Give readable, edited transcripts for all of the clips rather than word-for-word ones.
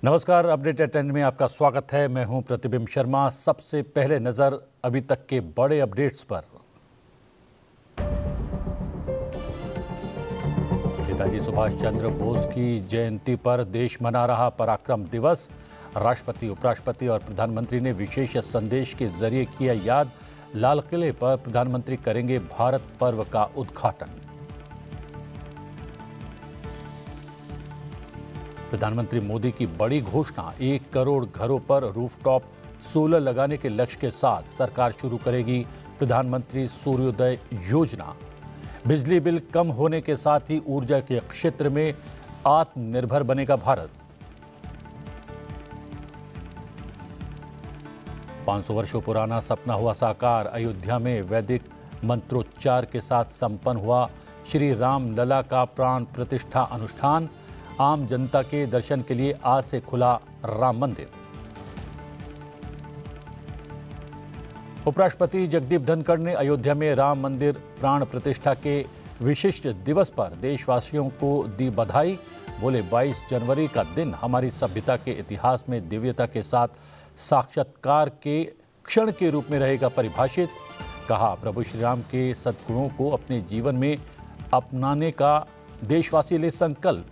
नमस्कार, update eight 10 में आपका स्वागत है। मैं हूं प्रतिबिंब शर्मा। सबसे पहले नजर अभी तक के बड़े अपडेट्स पर। नेताजी सुभाष चंद्र बोस की जयंती पर देश मना रहा पराक्रम दिवस। राष्ट्रपति, उपराष्ट्रपति और प्रधानमंत्री ने विशेष संदेश के जरिए किया याद। लाल किले पर प्रधानमंत्री करेंगे भारत पर्व का उद्घाटन। प्रधानमंत्री मोदी की बड़ी घोषणा, 1 करोड़ घरों पर रूफटॉप सोलर लगाने के लक्ष्य के साथ सरकार शुरू करेगी प्रधानमंत्री सूर्योदय योजना। बिजली बिल कम होने के साथ ही ऊर्जा के क्षेत्र में आत्मनिर्भर बनेगा भारत। 500 वर्षों पुराना सपना हुआ साकार। अयोध्या में वैदिक मंत्रोच्चार के साथ संपन्न हुआ श्री राम लला का प्राण प्रतिष्ठा अनुष्ठान। आम जनता के दर्शन के लिए आज से खुला राम मंदिर। उपराष्ट्रपति जगदीप धनखड़ ने अयोध्या में राम मंदिर प्राण प्रतिष्ठा के विशिष्ट दिवस पर देशवासियों को दी बधाई। बोले, 22 जनवरी का दिन हमारी सभ्यता के इतिहास में दिव्यता के साथ साक्षात्कार के क्षण के रूप में रहेगा परिभाषित। कहा, प्रभु श्री राम के सद्गुणों को अपने जीवन में अपनाने का देशवासी ले संकल्प।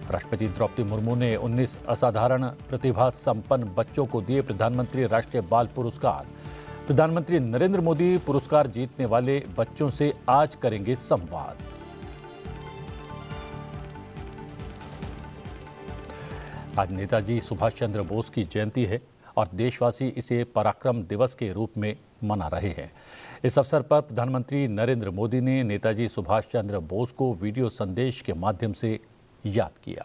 राष्ट्रपति द्रौपदी मुर्मू ने 19 असाधारण प्रतिभा संपन्न बच्चों को दिए प्रधानमंत्री राष्ट्रीय बाल पुरस्कार। प्रधानमंत्री नरेंद्र मोदी पुरस्कार जीतने वाले बच्चों से आज करेंगे संवाद। आज नेताजी सुभाष चंद्र बोस की जयंती है और देशवासी इसे पराक्रम दिवस के रूप में मना रहे हैं। इस अवसर पर प्रधानमंत्री नरेंद्र मोदी ने नेताजी सुभाष चंद्र बोस को वीडियो संदेश के माध्यम से याद किया।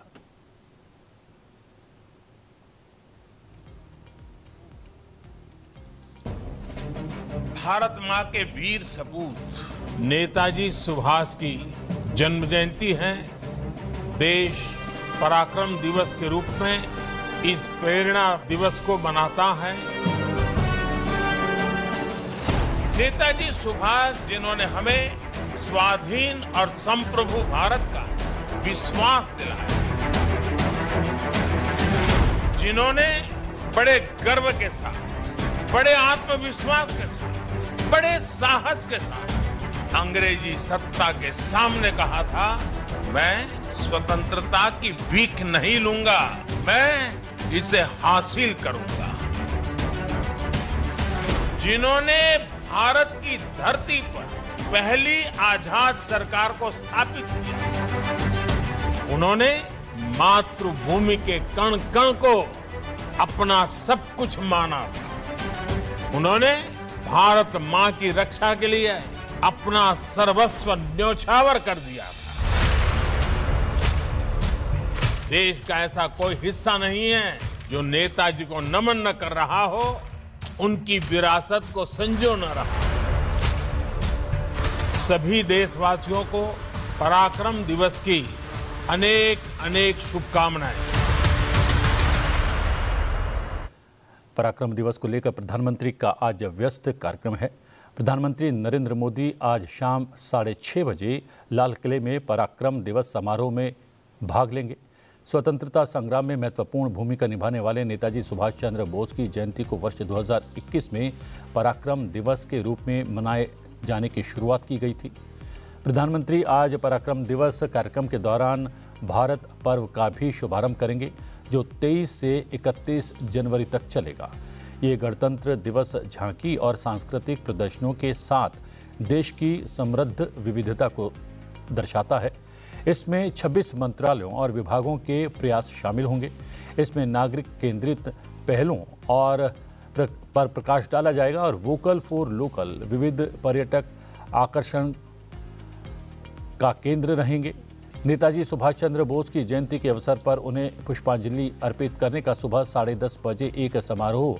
भारत मां के वीर सपूत नेताजी सुभाष की जन्म जयंती है। देश पराक्रम दिवस के रूप में इस प्रेरणा दिवस को मनाता है। नेताजी सुभाष, जिन्होंने हमें स्वाधीन और संप्रभु भारत का विश्वास दिलाया, जिन्होंने बड़े गर्व के साथ, बड़े आत्मविश्वास के साथ, बड़े साहस के साथ अंग्रेजी सत्ता के सामने कहा था, मैं स्वतंत्रता की भीख नहीं लूंगा, मैं इसे हासिल करूंगा। जिन्होंने भारत की धरती पर पहली आजाद सरकार को स्थापित किया, उन्होंने मातृभूमि के कण कण को अपना सब कुछ माना था। उन्होंने भारत मां की रक्षा के लिए अपना सर्वस्व न्योछावर कर दिया था। देश का ऐसा कोई हिस्सा नहीं है जो नेताजी को नमन न कर रहा हो, उनकी विरासत को संजो न रहा। सभी देशवासियों को पराक्रम दिवस की अनेक अनेक शुभकामनाएं। पराक्रम दिवस को लेकर प्रधानमंत्री का आज व्यस्त कार्यक्रम है। प्रधानमंत्री नरेंद्र मोदी आज शाम 6:30 बजे लाल किले में पराक्रम दिवस समारोह में भाग लेंगे। स्वतंत्रता संग्राम में महत्वपूर्ण भूमिका निभाने वाले नेताजी सुभाष चंद्र बोस की जयंती को वर्ष 2021 में पराक्रम दिवस के रूप में मनाए जाने की शुरुआत की गई थी। प्रधानमंत्री आज पराक्रम दिवस कार्यक्रम के दौरान भारत पर्व का भी शुभारंभ करेंगे, जो 23 से 31 जनवरी तक चलेगा। ये गणतंत्र दिवस झांकी और सांस्कृतिक प्रदर्शनों के साथ देश की समृद्ध विविधता को दर्शाता है। इसमें 26 मंत्रालयों और विभागों के प्रयास शामिल होंगे। इसमें नागरिक केंद्रित पहलों और पर प्रकाश डाला जाएगा और वोकल फॉर लोकल विविध पर्यटक आकर्षण का केंद्र रहेंगे। नेताजी सुभाष चंद्र बोस की जयंती के अवसर पर उन्हें पुष्पांजलि अर्पित करने का सुबह 10:30 बजे एक समारोह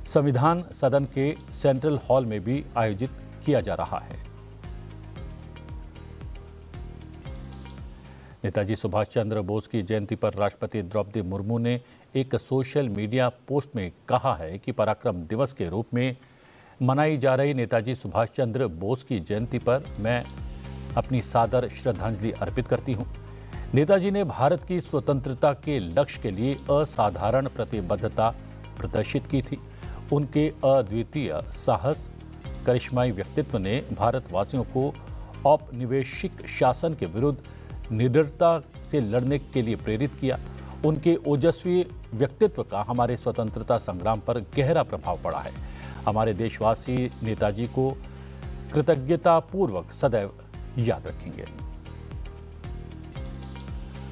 संविधान सदन के सेंट्रल हॉल में भी आयोजित किया जा रहा है। नेताजी सुभाष चंद्र बोस की जयंती पर राष्ट्रपति द्रौपदी मुर्मू ने एक सोशल मीडिया पोस्ट में कहा है कि पराक्रम दिवस के रूप में मनाई जा रही नेताजी सुभाष चंद्र बोस की जयंती पर मैं अपनी सादर श्रद्धांजलि अर्पित करती हूं। नेताजी ने भारत की स्वतंत्रता के लक्ष्य के लिए असाधारण प्रतिबद्धता प्रदर्शित की थी। उनके अद्वितीय साहस, करिश्माई व्यक्तित्व ने भारतवासियों को औपनिवेशिक शासन के विरुद्ध निडरता से लड़ने के लिए प्रेरित किया। उनके ओजस्वी व्यक्तित्व का हमारे स्वतंत्रता संग्राम पर गहरा प्रभाव पड़ा है। हमारे देशवासी नेताजी को कृतज्ञतापूर्वक सदैव याद रखेंगे।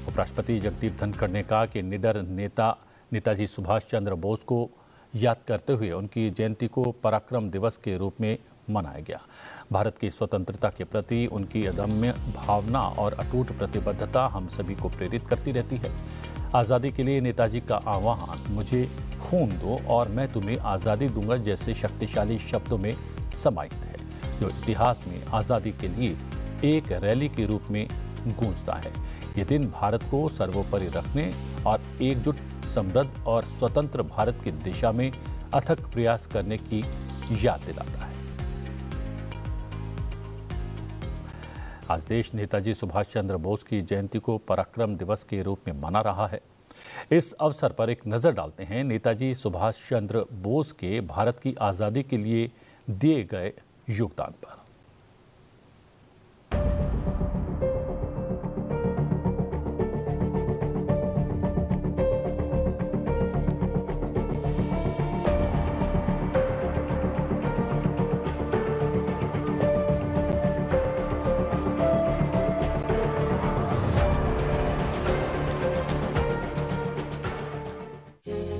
उपराष्ट्रपति जगदीप धनखड़ ने कहा कि निडर नेता नेताजी सुभाष चंद्र बोस को याद करते हुए उनकी जयंती को पराक्रम दिवस के रूप में मनाया गया। भारत की स्वतंत्रता के प्रति उनकी अदम्य भावना और अटूट प्रतिबद्धता हम सभी को प्रेरित करती रहती है। आज़ादी के लिए नेताजी का आह्वान, मुझे खून दो और मैं तुम्हें आज़ादी दूंगा, जैसे शक्तिशाली शब्दों में समाहित है, जो इतिहास में आज़ादी के लिए एक रैली के रूप में गूंजता है। ये दिन भारत को सर्वोपरि रखने और एकजुट, समृद्ध और स्वतंत्र भारत की दिशा में अथक प्रयास करने की याद दिलाता है। आज देश नेताजी सुभाष चंद्र बोस की जयंती को पराक्रम दिवस के रूप में मना रहा है। इस अवसर पर एक नजर डालते हैं नेताजी सुभाष चंद्र बोस के भारत की आज़ादी के लिए दिए गए योगदान पर।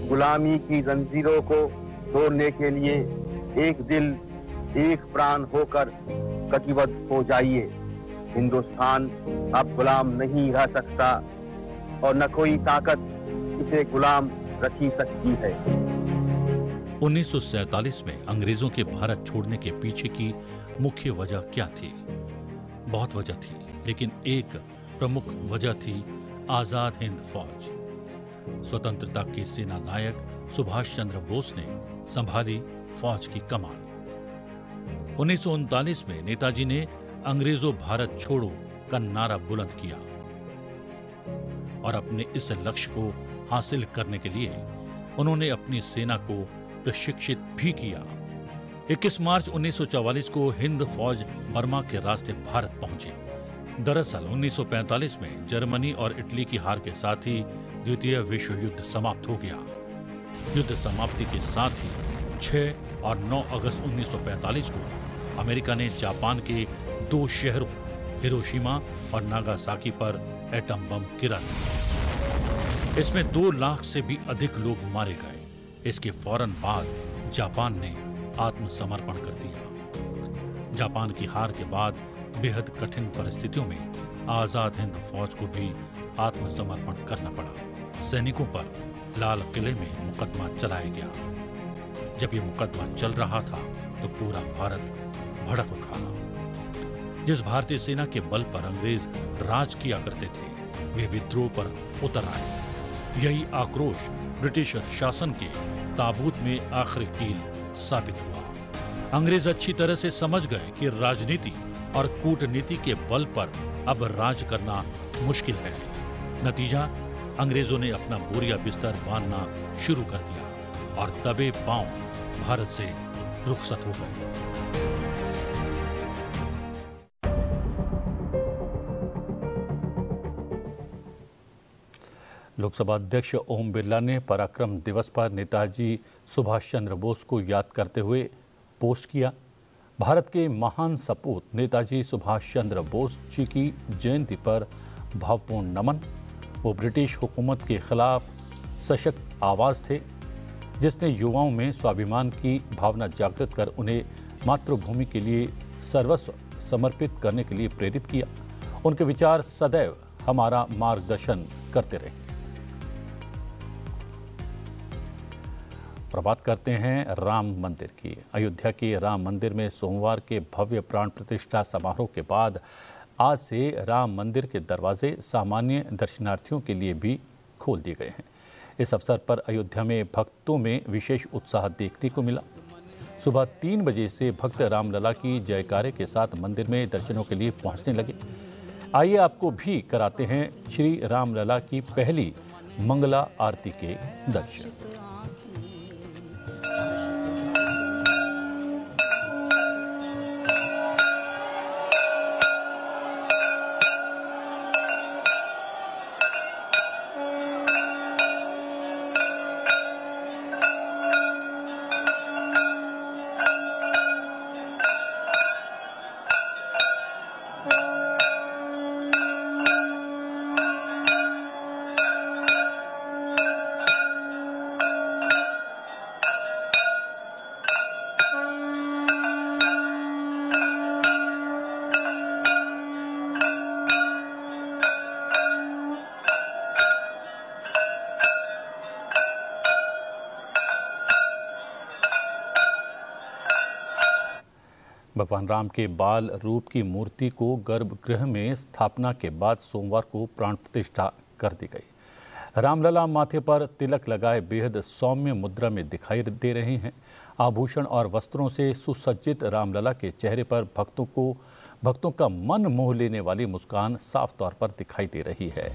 गुलामी की जंजीरों को तोड़ने के लिए एक दिल, एक प्राण होकर कटिबद्ध हो जाइए। हिंदुस्तान अब गुलाम नहीं रह सकता और न कोई ताकत इसे गुलाम रखी सकती है। 1947 में अंग्रेजों के भारत छोड़ने के पीछे की मुख्य वजह क्या थी? बहुत वजह थी, लेकिन एक प्रमुख वजह थी आजाद हिंद फौज। स्वतंत्रता के सेना नायक सुभाष चंद्र बोस ने संभाली फौज की कमान। 1939 में नेताजी ने अंग्रेजों भारत छोड़ो का नारा बुलंद किया और अपने इस लक्ष्य को हासिल करने के लिए उन्होंने अपनी सेना को प्रशिक्षित भी किया। 21 मार्च 1944 को हिंद फौज बर्मा के रास्ते भारत पहुंची। दरअसल 1945 में जर्मनी और इटली की हार के साथ ही द्वितीय विश्व युद्ध समाप्त हो गया। युद्ध समाप्ति के साथ ही 6 और 9 अगस्त 1945 को अमेरिका ने जापान के 2 शहरों हिरोशिमा और नागासाकी पर एटम बम गिरा था। इसमें 2 लाख से भी अधिक लोग मारे गए। इसके फौरन बाद जापान ने आत्मसमर्पण कर दिया। जापान की हार के बाद बेहद कठिन परिस्थितियों में आजाद हिंद फौज को भी आत्मसमर्पण करना पड़ा। सैनिकों पर लाल किले में मुकदमा चलाया गया। जब ये मुकदमा चल रहा था तो पूरा भारत भड़क उठा। जिस भारतीय सेना के बल पर अंग्रेज राज किया करते थे, वे विद्रोह पर उतर आए। यही आक्रोश ब्रिटिश शासन के ताबूत में आखिरी कील साबित हुआ। अंग्रेज अच्छी तरह से समझ गए कि राजनीति और कूटनीति के बल पर अब राज करना मुश्किल है। नतीजा, अंग्रेजों ने अपना बोरिया बिस्तर बांधना शुरू कर दिया और दबे पांव भारत से रुखसत हो गए। लोकसभा अध्यक्ष ओम बिरला ने पराक्रम दिवस पर नेताजी सुभाष चंद्र बोस को याद करते हुए पोस्ट किया। भारत के महान सपूत नेताजी सुभाष चंद्र बोस जी की जयंती पर भावपूर्ण नमन। वो ब्रिटिश हुकूमत के खिलाफ सशक्त आवाज थे, जिसने युवाओं में स्वाभिमान की भावना जागृत कर उन्हें मातृभूमि के लिए सर्वस्व समर्पित करने के लिए प्रेरित किया। उनके विचार सदैव हमारा मार्गदर्शन करते रहे। और बात करते हैं राम मंदिर की। अयोध्या के राम मंदिर में सोमवार के भव्य प्राण प्रतिष्ठा समारोह के बाद आज से राम मंदिर के दरवाजे सामान्य दर्शनार्थियों के लिए भी खोल दिए गए हैं। इस अवसर पर अयोध्या में भक्तों में विशेष उत्साह देखने को मिला। सुबह 3 बजे से भक्त रामलला की जयकारे के साथ मंदिर में दर्शनों के लिए पहुंचने लगे। आइए आपको भी कराते हैं श्री रामलला की पहली मंगला आरती के दर्शन। भगवान राम के बाल रूप की मूर्ति को गर्भगृह में स्थापना के बाद सोमवार को प्राण प्रतिष्ठा कर दी गई। रामलला माथे पर तिलक लगाए बेहद सौम्य मुद्रा में दिखाई दे रहे हैं। आभूषण और वस्त्रों से सुसज्जित रामलला के चेहरे पर भक्तों का मन मोह लेने वाली मुस्कान साफ तौर पर दिखाई दे रही है।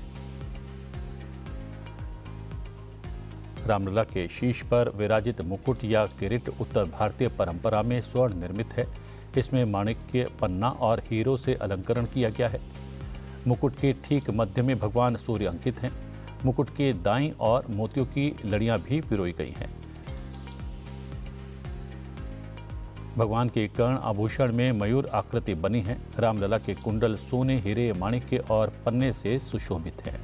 रामलला के शीश पर विराजित मुकुट या किरीट उत्तर भारतीय परंपरा में स्वर्ण निर्मित है। इसमें माणिक्य, पन्ना और हीरो से अलंकरण किया गया है। मुकुट के ठीक मध्य में भगवान सूर्य अंकित हैं। मुकुट के दाईं और मोतियों की लड़ियां भी पिरोई गई हैं। भगवान के कर्ण आभूषण में मयूर आकृति बनी है। रामलला के कुंडल सोने, हीरे, माणिक्य और पन्ने से सुशोभित हैं।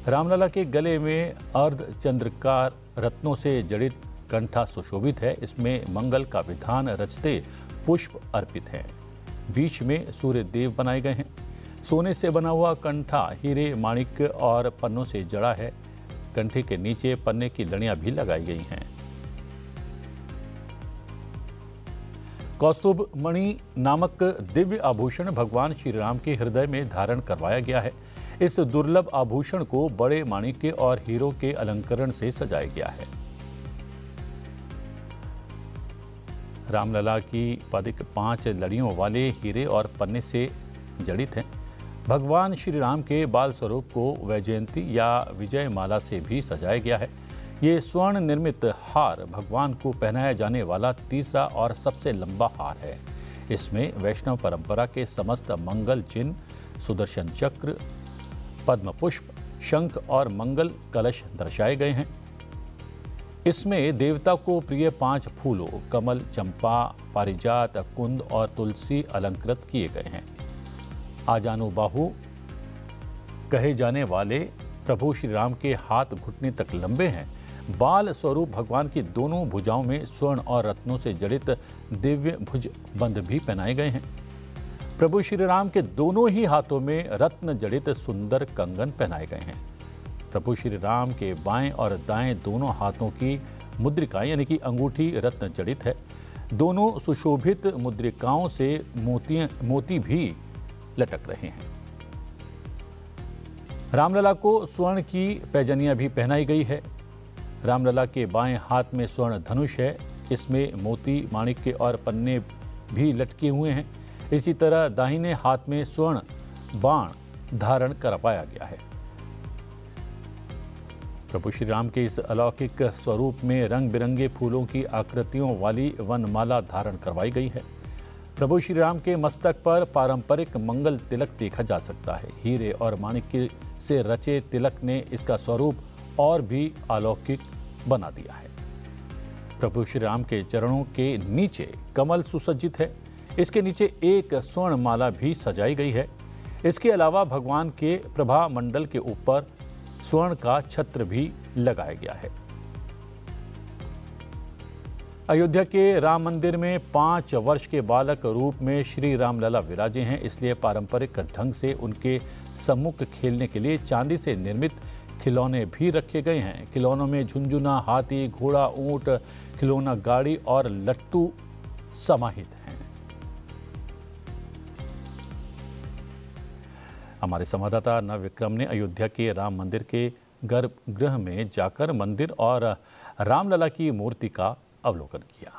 रामलला के गले में अर्धचंद्रकार रत्नों से जड़ित कंठा सुशोभित है। इसमें मंगल का विधान रचते पुष्प अर्पित हैं। बीच में सूर्य देव बनाए गए हैं। सोने से बना हुआ कंठा हीरे, माणिक्य और पन्नों से जड़ा है। कंठे के नीचे पन्ने की लड़ियां भी लगाई गई हैं। कौस्तुभ मणि नामक दिव्य आभूषण भगवान श्री राम के हृदय में धारण करवाया गया है। इस दुर्लभ आभूषण को बड़े माणिक्य और हीरो के अलंकरण से सजाया गया है। रामलला की पदिक 5 लड़ियों वाले हीरे और पन्ने से जड़ित हैं। भगवान श्री राम के बाल स्वरूप को वैजयंती या विजय माला से भी सजाया गया है। ये स्वर्ण निर्मित हार भगवान को पहनाया जाने वाला तीसरा और सबसे लंबा हार है। इसमें वैष्णव परंपरा के समस्त मंगल चिन्ह, सुदर्शन चक्र, पद्म पुष्प, शंख और मंगल कलश दर्शाए गए हैं। इसमें देवता को प्रिय 5 फूलों कमल, चंपा, पारिजात, कुंद और तुलसी अलंकृत किए गए हैं। आजानुबाहु कहे जाने वाले प्रभु श्री राम के हाथ घुटने तक लंबे हैं। बाल स्वरूप भगवान की दोनों भुजाओं में स्वर्ण और रत्नों से जड़ित दिव्य भुजबंध भी पहनाए गए हैं। प्रभु श्री राम के दोनों ही हाथों में रत्न जड़ित सुंदर कंगन पहनाए गए हैं। प्रभु श्री राम के बाएं और दाएं दोनों हाथों की मुद्रिका यानी कि अंगूठी रत्न जड़ित है। दोनों सुशोभित मुद्रिकाओं से मोती भी लटक रहे हैं। रामलला को स्वर्ण की पैजनियां भी पहनाई गई है। रामलला के बाएं हाथ में स्वर्ण धनुष है। इसमें मोती, माणिक्य और पन्ने भी लटके हुए हैं। इसी तरह दाहिने हाथ में स्वर्ण बाण धारण करवाया गया है। प्रभु श्री राम के इस अलौकिक स्वरूप में रंग बिरंगे फूलों की आकृतियों वाली वनमाला धारण करवाई गई है। प्रभु श्री राम के मस्तक पर पारंपरिक मंगल तिलक देखा जा सकता है। हीरे और माणिक्य से रचे तिलक ने इसका स्वरूप और भी अलौकिक बना दिया है। प्रभु श्री राम के चरणों के नीचे कमल सुसज्जित है। इसके नीचे एक स्वर्ण माला भी सजाई गई है। इसके अलावा भगवान के प्रभा मंडल के ऊपर स्वर्ण का छत्र भी लगाया गया है। अयोध्या के राम मंदिर में 5 वर्ष के बालक रूप में श्री रामलला विराजे हैं। इसलिए पारंपरिक ढंग से उनके सम्मुख खेलने के लिए चांदी से निर्मित खिलौने भी रखे गए हैं। खिलौनों में झुनझुना, हाथी, घोड़ा, ऊंट, खिलौना गाड़ी और लट्टू समाहित हैं। हमारे संवाददाता नव विक्रम ने अयोध्या के राम मंदिर के गर्भगृह में जाकर मंदिर और रामलला की मूर्ति का अवलोकन किया।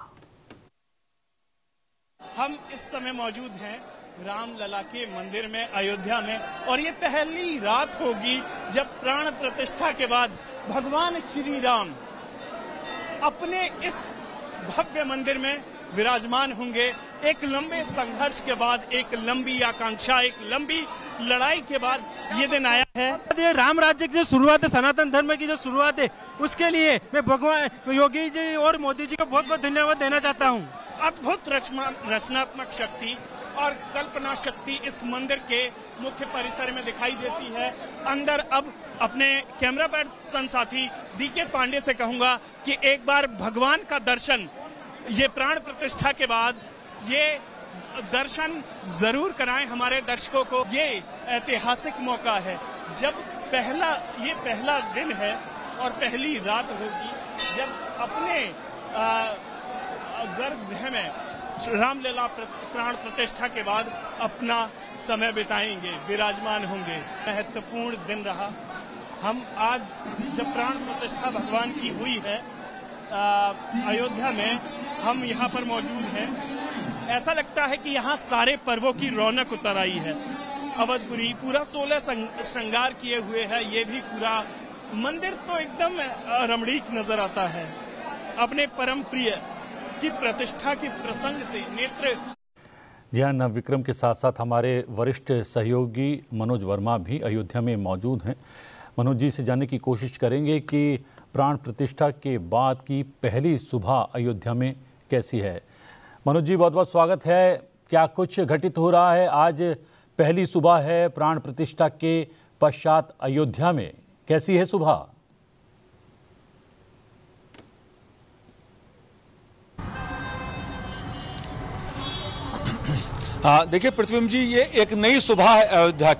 हम इस समय मौजूद हैं रामलला के मंदिर में अयोध्या में, और ये पहली रात होगी जब प्राण प्रतिष्ठा के बाद भगवान श्री राम अपने इस भव्य मंदिर में विराजमान होंगे। एक लंबे संघर्ष के बाद, एक लंबी आकांक्षा, एक लंबी लड़ाई के बाद ये दिन आया है। ये राम राज्य की जो शुरुआत है, सनातन धर्म की जो शुरुआत है, उसके लिए मैं भगवान योगी जी और मोदी जी को बहुत बहुत धन्यवाद देना चाहता हूँ। अद्भुत रचनात्मक शक्ति और कल्पना शक्ति इस मंदिर के मुख्य परिसर में दिखाई देती है। अंदर अब अपने कैमरा पर्सन साथी डीके पांडे से कहूंगा कि एक बार भगवान का दर्शन ये प्राण प्रतिष्ठा के बाद ये दर्शन जरूर कराएं हमारे दर्शकों को। ये ऐतिहासिक मौका है जब पहला दिन है और पहली रात होगी जब अपने गर्भगृह में रामलला प्राण प्रतिष्ठा के बाद अपना समय बिताएंगे, विराजमान होंगे। महत्वपूर्ण दिन रहा। हम आज जब प्राण प्रतिष्ठा भगवान की हुई है अयोध्या में, हम यहाँ पर मौजूद हैं। ऐसा लगता है कि यहाँ सारे पर्वों की रौनक उतर आई है। अवधपुरी पूरा 16 श्रृंगार किए हुए है। ये भी पूरा मंदिर तो एकदम रमणीक नजर आता है। अपने परम प्रिय की प्रतिष्ठा के प्रसंग से नेत्र। जी हाँ, नवविक्रम के साथ साथ हमारे वरिष्ठ सहयोगी मनोज वर्मा भी अयोध्या में मौजूद हैं। मनोज जी से जानने की कोशिश करेंगे कि प्राण प्रतिष्ठा के बाद की पहली सुबह अयोध्या में कैसी है। मनोज जी, बहुत बहुत स्वागत है। क्या कुछ घटित हो रहा है? आज पहली सुबह है प्राण प्रतिष्ठा के पश्चात अयोध्या में, कैसी है सुबह? हाँ, देखिए प्रतिबिंब जी, ये एक नई सुबह है अयोध्या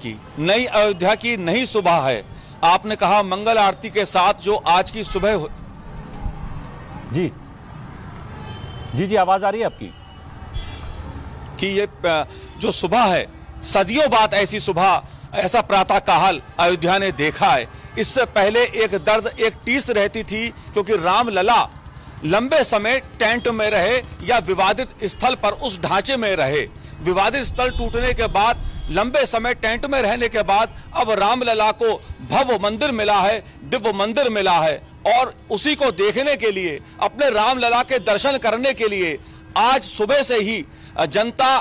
की नई सुबह है। आपने कहा मंगल आरती के साथ जो आज की सुबह जी जी जी आवाज आ रही है आपकी कि ये जो सुबह है, सदियों बाद ऐसी सुबह, ऐसा प्रातः काल अयोध्या ने देखा है। इससे पहले एक दर्द, एक टीस रहती थी, क्योंकि रामलला लंबे समय टेंट में रहे या विवादित स्थल पर उस ढांचे में रहे। विवादित स्थल टूटने के बाद, लंबे समय टेंट में रहने के बाद अब रामलला को भव्य मंदिर मिला है, दिव्य मंदिर मिला है, और उसी को देखने के लिए, अपने रामलला के दर्शन करने के लिए आज सुबह से ही जनता,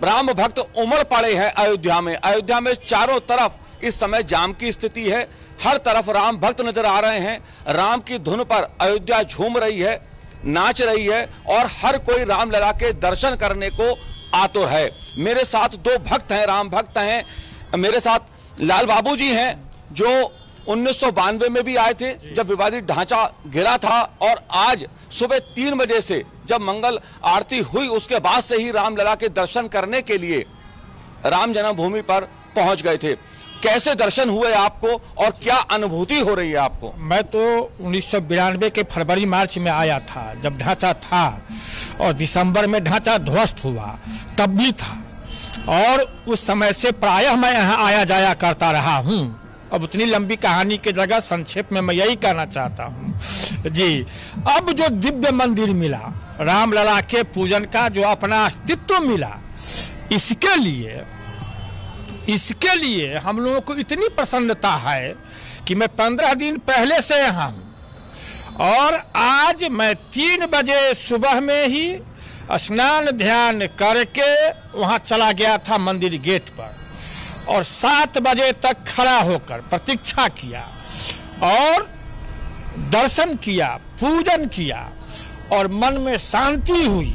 राम भक्त उमड़ पड़े हैं अयोध्या में। अयोध्या में चारों तरफ इस समय जाम की स्थिति है। हर तरफ राम भक्त नजर आ रहे हैं। राम की धुन पर अयोध्या झूम रही है, नाच रही है, और हर कोई रामलला के दर्शन करने को आतुर है। मेरे साथ दो भक्त हैं, राम भक्त हैं। मेरे साथ लाल बाबू जी हैं, जो 1992 में भी आए थे जब विवादित ढांचा गिरा था, और आज सुबह 3 बजे से जब मंगल आरती हुई उसके बाद से ही रामलला के दर्शन करने के लिए राम जन्मभूमि पर पहुंच गए थे। कैसे दर्शन हुए आपको और क्या अनुभूति हो रही है आपको? मैं तो 1992 के फरवरी मार्च में आया था, जब ढांचा था, और दिसंबर में ढांचा ध्वस्त हुआ तब भी था, और उस समय से प्रायः मैं यहाँ आया जाया करता रहा हूँ। अब उतनी लंबी कहानी की जगह संक्षेप में मैं यही कहना चाहता हूँ जी। अब जो दिव्य मंदिर मिला, रामलला के पूजन का जो अपना अस्तित्व मिला, इसके लिए हम लोगों को इतनी प्रसन्नता है कि मैं 15 दिन पहले से यहाँ हूँ, और आज मैं 3 बजे सुबह में ही स्नान ध्यान करके वहाँ चला गया था मंदिर गेट पर, और 7 बजे तक खड़ा होकर प्रतीक्षा किया और दर्शन किया, पूजन किया, और मन में शांति हुई।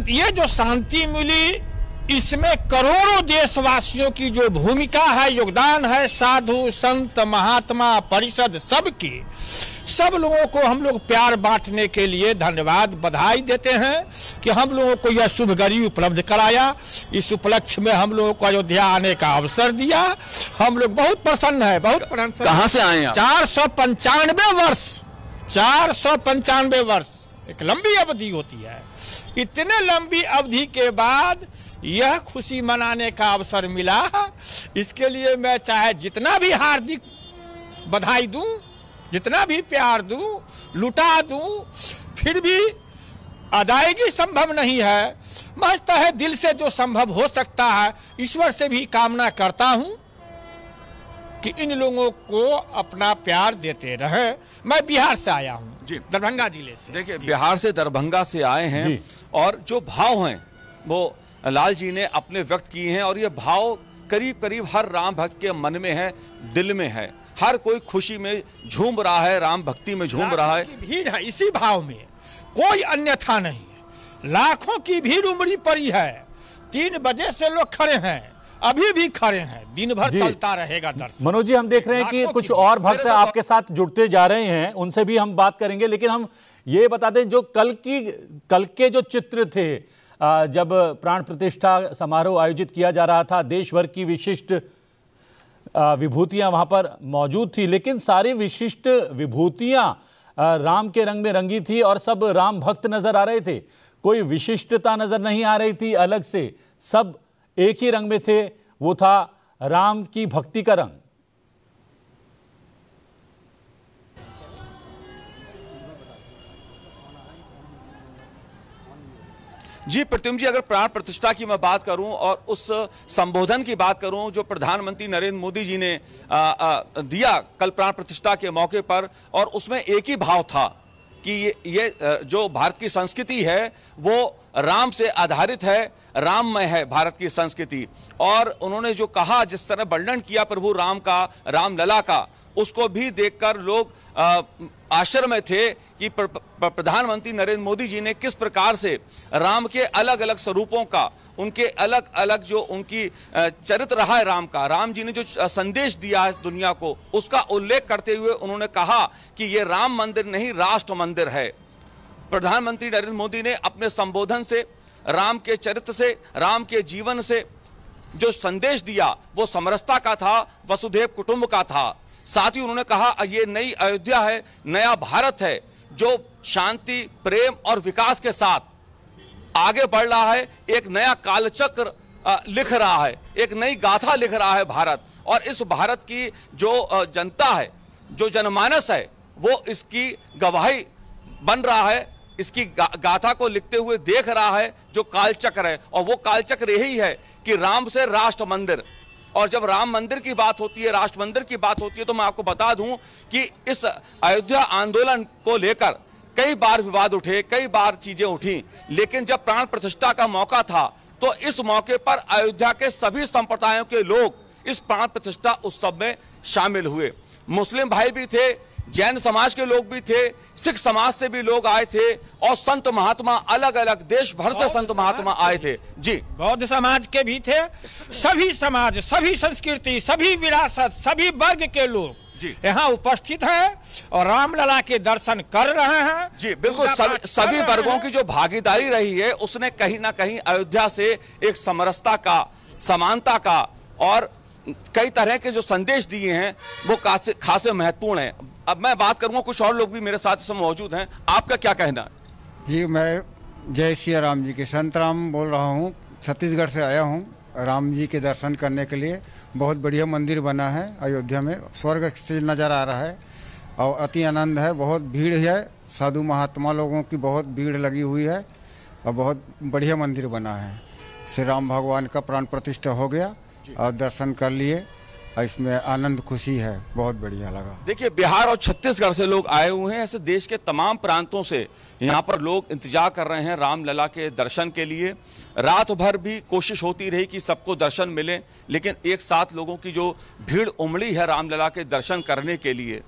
ये जो शांति मिली, इसमें करोड़ों देशवासियों की जो भूमिका है, योगदान है, साधु संत महात्मा परिषद सबकी, सब लोगों को हम लोग प्यार बांटने के लिए धन्यवाद बधाई देते हैं कि हम लोगों को यह शुभ घड़ी उपलब्ध कराया। इस उपलक्ष्य में हम लोगों को अयोध्या आने का अवसर दिया। हम लोग बहुत प्रसन्न है, बहुत प्रसन्न। कहाँ से आए हैं? 495 वर्ष एक लंबी अवधि होती है। इतने लंबी अवधि के बाद यह खुशी मनाने का अवसर मिला, इसके लिए मैं चाहे जितना भी हार्दिक बधाई दूं, जितना भी प्यार दूं, लुटा दूं, फिर भी अदायगी संभव नहीं है। मैं तहे दिल से जो संभव हो सकता है ईश्वर से भी कामना करता हूं कि इन लोगों को अपना प्यार देते रहे। मैं बिहार से आया हूं जी, दरभंगा जिले से। देखिए बिहार से दरभंगा से आए हैं और जो भाव हैं वो लाल जी ने अपने व्यक्त किए हैं और ये भाव करीब करीब हर राम भक्त के मन में है, दिल में है। हर कोई खुशी में झूम रहा है, राम भक्ति में झूम रहा है। भीड़ है इसी भाव में, कोई अन्यथा नहीं है। लाखों की भीड़ उमड़ी पड़ी है। 3 बजे से लोग खड़े हैं, अभी भी खड़े हैं, दिन भर चलता रहेगा दर्शन। मनोज जी, हम देख रहे हैं कि कुछ और भक्त आपके साथ जुड़ते जा रहे हैं, उनसे भी हम बात करेंगे, लेकिन हम ये बता दें जो कल के जो चित्र थे, जब प्राण प्रतिष्ठा समारोह आयोजित किया जा रहा था, देश भर की विशिष्ट विभूतियां वहां पर मौजूद थी, लेकिन सारी विशिष्ट विभूतियां राम के रंग में रंगी थी और सब राम भक्त नजर आ रहे थे। कोई विशिष्टता नजर नहीं आ रही थी अलग से, सब एक ही रंग में थे, वो था राम की भक्ति का रंग। जी प्रतिम जी, अगर प्राण प्रतिष्ठा की मैं बात करूं और उस संबोधन की बात करूं जो प्रधानमंत्री नरेंद्र मोदी जी ने दिया कल प्राण प्रतिष्ठा के मौके पर, और उसमें एक ही भाव था कि ये जो भारत की संस्कृति है वो राम से आधारित है, राममय है भारत की संस्कृति। और उन्होंने जो कहा, जिस तरह वर्णन किया प्रभु राम का, रामलला का, उसको भी देखकर लोग आश्चर्य में थे कि प्रधानमंत्री नरेंद्र मोदी जी ने किस प्रकार से राम के अलग अलग स्वरूपों का, उनके अलग अलग जो उनकी चरित्र रहा है राम का, राम जी ने जो संदेश दिया है इस दुनिया को, उसका उल्लेख करते हुए उन्होंने कहा कि ये राम मंदिर नहीं राष्ट्र मंदिर है। प्रधानमंत्री नरेंद्र मोदी ने अपने संबोधन से, राम के चरित्र से, राम के जीवन से जो संदेश दिया वो समरसता का था, वसुधैव कुटुंब का था। साथ ही उन्होंने कहा ये नई अयोध्या है, नया भारत है जो शांति, प्रेम और विकास के साथ आगे बढ़ रहा है, एक नया कालचक्र लिख रहा है, एक नई गाथा लिख रहा है भारत। और इस भारत की जो जनता है, जो जनमानस है, वो इसकी गवाही बन रहा है, इसकी गाथा को लिखते हुए देख रहा है जो कालचक्र है। और वो कालचक्र यही है कि राम से राष्ट्र मंदिर, और जब राम मंदिर की बात होती है, राष्ट्र मंदिर की बात होती है, तो मैं आपको बता दूं कि इस अयोध्या आंदोलन को लेकर कई बार विवाद उठे, कई बार चीजें उठी, लेकिन जब प्राण प्रतिष्ठा का मौका था तो इस मौके पर अयोध्या के सभी संप्रदायों के लोग इस प्राण प्रतिष्ठा उत्सव में शामिल हुए। मुस्लिम भाई भी थे, जैन समाज के लोग भी थे, सिख समाज से भी लोग आए थे, और संत महात्मा अलग अलग देश भर से संत महात्मा आए थे। जी, बौद्ध समाज के भी थे। सभी समाज, सभी संस्कृति, सभी विरासत, सभी वर्ग के लोग यहाँ उपस्थित हैं और रामलला के दर्शन कर रहे हैं। जी बिल्कुल, सभी वर्गों की जो भागीदारी रही है उसने कहीं ना कहीं अयोध्या से एक समरसता का, समानता का और कई तरह के जो संदेश दिए हैं वो खासे महत्वपूर्ण है। अब मैं बात करूंगा, कुछ और लोग भी मेरे साथ इसमें मौजूद हैं, आपका क्या कहना है? जी, मैं जय श्री राम जी के संत राम बोल रहा हूँ, छत्तीसगढ़ से आया हूँ राम जी के दर्शन करने के लिए। बहुत बढ़िया मंदिर बना है अयोध्या में, स्वर्ग से नज़र आ रहा है और अति आनंद है। बहुत भीड़ है, साधु महात्मा लोगों की बहुत भीड़ लगी हुई है और बहुत बढ़िया मंदिर बना है। श्री राम भगवान का प्राण प्रतिष्ठा हो गया और दर्शन कर लिए, इसमें आनंद खुशी है, बहुत बढ़िया लगा। देखिए, बिहार और छत्तीसगढ़ से लोग आए हुए हैं, ऐसे देश के तमाम प्रांतों से यहाँ पर लोग इंतजार कर रहे हैं रामलला के दर्शन के लिए। रात भर भी कोशिश होती रही कि सबको दर्शन मिले, लेकिन एक साथ लोगों की जो भीड़ उमड़ी है रामलला के दर्शन करने के लिए,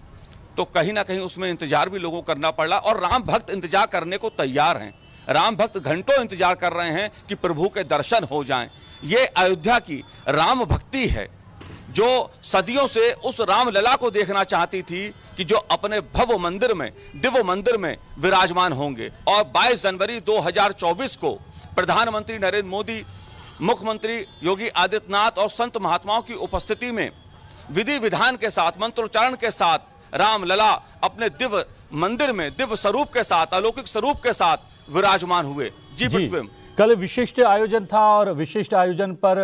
तो कहीं ना कहीं उसमें इंतजार भी लोगों को करना पड़ा। और राम भक्त इंतजार करने को तैयार हैं, राम भक्त घंटों इंतजार कर रहे हैं कि प्रभु के दर्शन हो जाएं। ये अयोध्या की राम भक्ति है जो सदियों से उस रामलला को देखना चाहती थी कि जो अपने भव्य मंदिर में, दिव्य मंदिर में विराजमान होंगे। और 22 जनवरी 2024 को प्रधानमंत्री नरेंद्र मोदी, मुख्यमंत्री योगी आदित्यनाथ और संत महात्माओं की उपस्थिति में विधि विधान के साथ, मंत्रोच्चारण के साथ रामलला अपने दिव्य मंदिर में दिव्य स्वरूप के साथ, अलौकिक स्वरूप के साथ विराजमान हुए। जी कल विशिष्ट आयोजन था और विशिष्ट आयोजन पर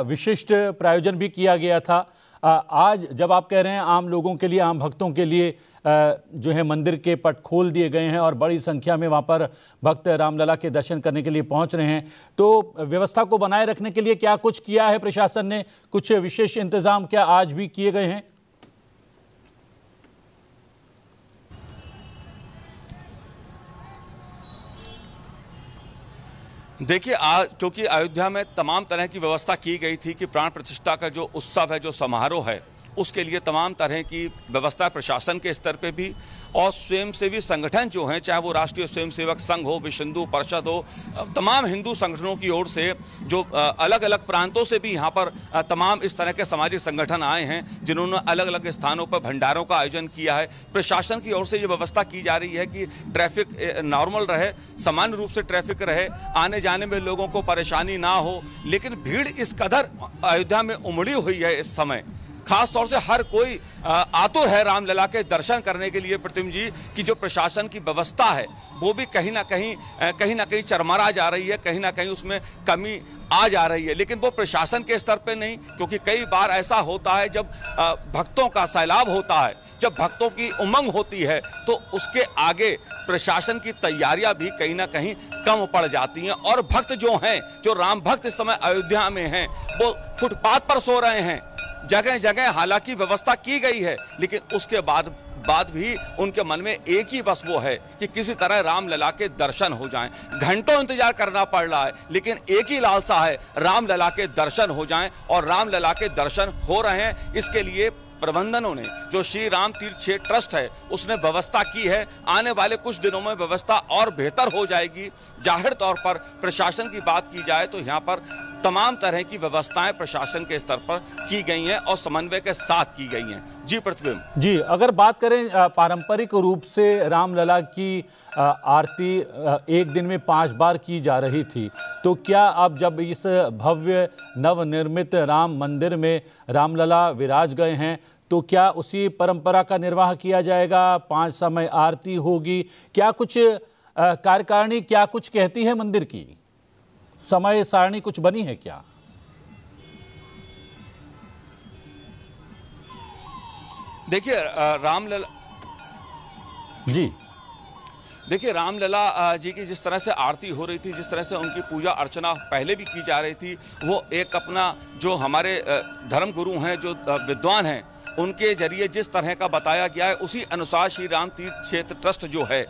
विशिष्ट प्रायोजन भी किया गया था। आज जब आप कह रहे हैं आम लोगों के लिए, आम भक्तों के लिए जो है मंदिर के पट खोल दिए गए हैं और बड़ी संख्या में वहाँ पर भक्त रामलला के दर्शन करने के लिए पहुँच रहे हैं, तो व्यवस्था को बनाए रखने के लिए क्या कुछ किया है प्रशासन ने? कुछ विशेष इंतजाम क्या आज भी किए गए हैं? देखिए, आज क्योंकि अयोध्या में तमाम तरह की व्यवस्था की गई थी कि प्राण प्रतिष्ठा का जो उत्सव है, जो समारोह है, उसके लिए तमाम तरह की व्यवस्था प्रशासन के स्तर पे भी और स्वयंसेवी संगठन जो हैं, चाहे वो राष्ट्रीय स्वयंसेवक संघ हो, विश्व हिंदू परिषद हो, तमाम हिंदू संगठनों की ओर से जो अलग अलग प्रांतों से भी यहाँ पर तमाम इस तरह के सामाजिक संगठन आए हैं, जिन्होंने अलग अलग स्थानों पर भंडारों का आयोजन किया है। प्रशासन की ओर से ये व्यवस्था की जा रही है कि ट्रैफिक नॉर्मल रहे, सामान्य रूप से ट्रैफिक रहे, आने जाने में लोगों को परेशानी ना हो। लेकिन भीड़ इस कदर अयोध्या में उमड़ी हुई है इस समय, खास तौर से हर कोई आतुर है रामलला के दर्शन करने के लिए प्रतिम जी, कि जो प्रशासन की व्यवस्था है वो भी कहीं ना कहीं चरमरा जा रही है, कहीं ना कहीं उसमें कमी आ जा रही है। लेकिन वो प्रशासन के स्तर पे नहीं, क्योंकि कई बार ऐसा होता है जब भक्तों का सैलाब होता है, जब भक्तों की उमंग होती है, तो उसके आगे प्रशासन की तैयारियां भी कहीं ना कहीं कम पड़ जाती हैं। और भक्त जो हैं, जो राम भक्त इस समय अयोध्या में हैं, वो फुटपाथ पर सो रहे हैं। जगह जगह हालांकि व्यवस्था की गई है, लेकिन उसके बाद भी उनके मन में एक ही बस वो है कि किसी तरह रामलला के दर्शन हो जाएं। घंटों इंतजार करना पड़ रहा है, लेकिन एक ही लालसा है, रामलला के दर्शन हो जाएं। और रामलला के दर्शन हो रहे हैं। इसके लिए प्रबंधनों ने, जो श्री राम तीर्थ क्षेत्र ट्रस्ट है, उसने व्यवस्था की है। आने वाले कुछ दिनों में व्यवस्था और बेहतर हो जाएगी। जाहिर तौर पर प्रशासन की बात की जाए तो यहाँ पर तमाम तरह की व्यवस्थाएं प्रशासन के स्तर पर की गई हैं और समन्वय के साथ की गई हैं। जी प्रतिबिंब जी, अगर बात करें पारंपरिक रूप से रामलला की आरती एक दिन में 5 बार की जा रही थी, तो क्या अब जब इस भव्य नवनिर्मित राम मंदिर में रामलला विराज गए हैं, तो क्या उसी परंपरा का निर्वाह किया जाएगा? 5 समय आरती होगी? क्या कुछ कार्यकारिणी क्या कुछ कहती है मंदिर की? समय सारणी कुछ बनी है क्या? देखिए रामलला जी, देखिए रामलला जी की जिस तरह से आरती हो रही थी, जिस तरह से उनकी पूजा अर्चना पहले भी की जा रही थी, वो एक अपना जो हमारे धर्म गुरु हैं, जो विद्वान हैं, उनके जरिए जिस तरह का बताया गया है, उसी अनुसार श्री राम तीर्थ क्षेत्र ट्रस्ट जो है,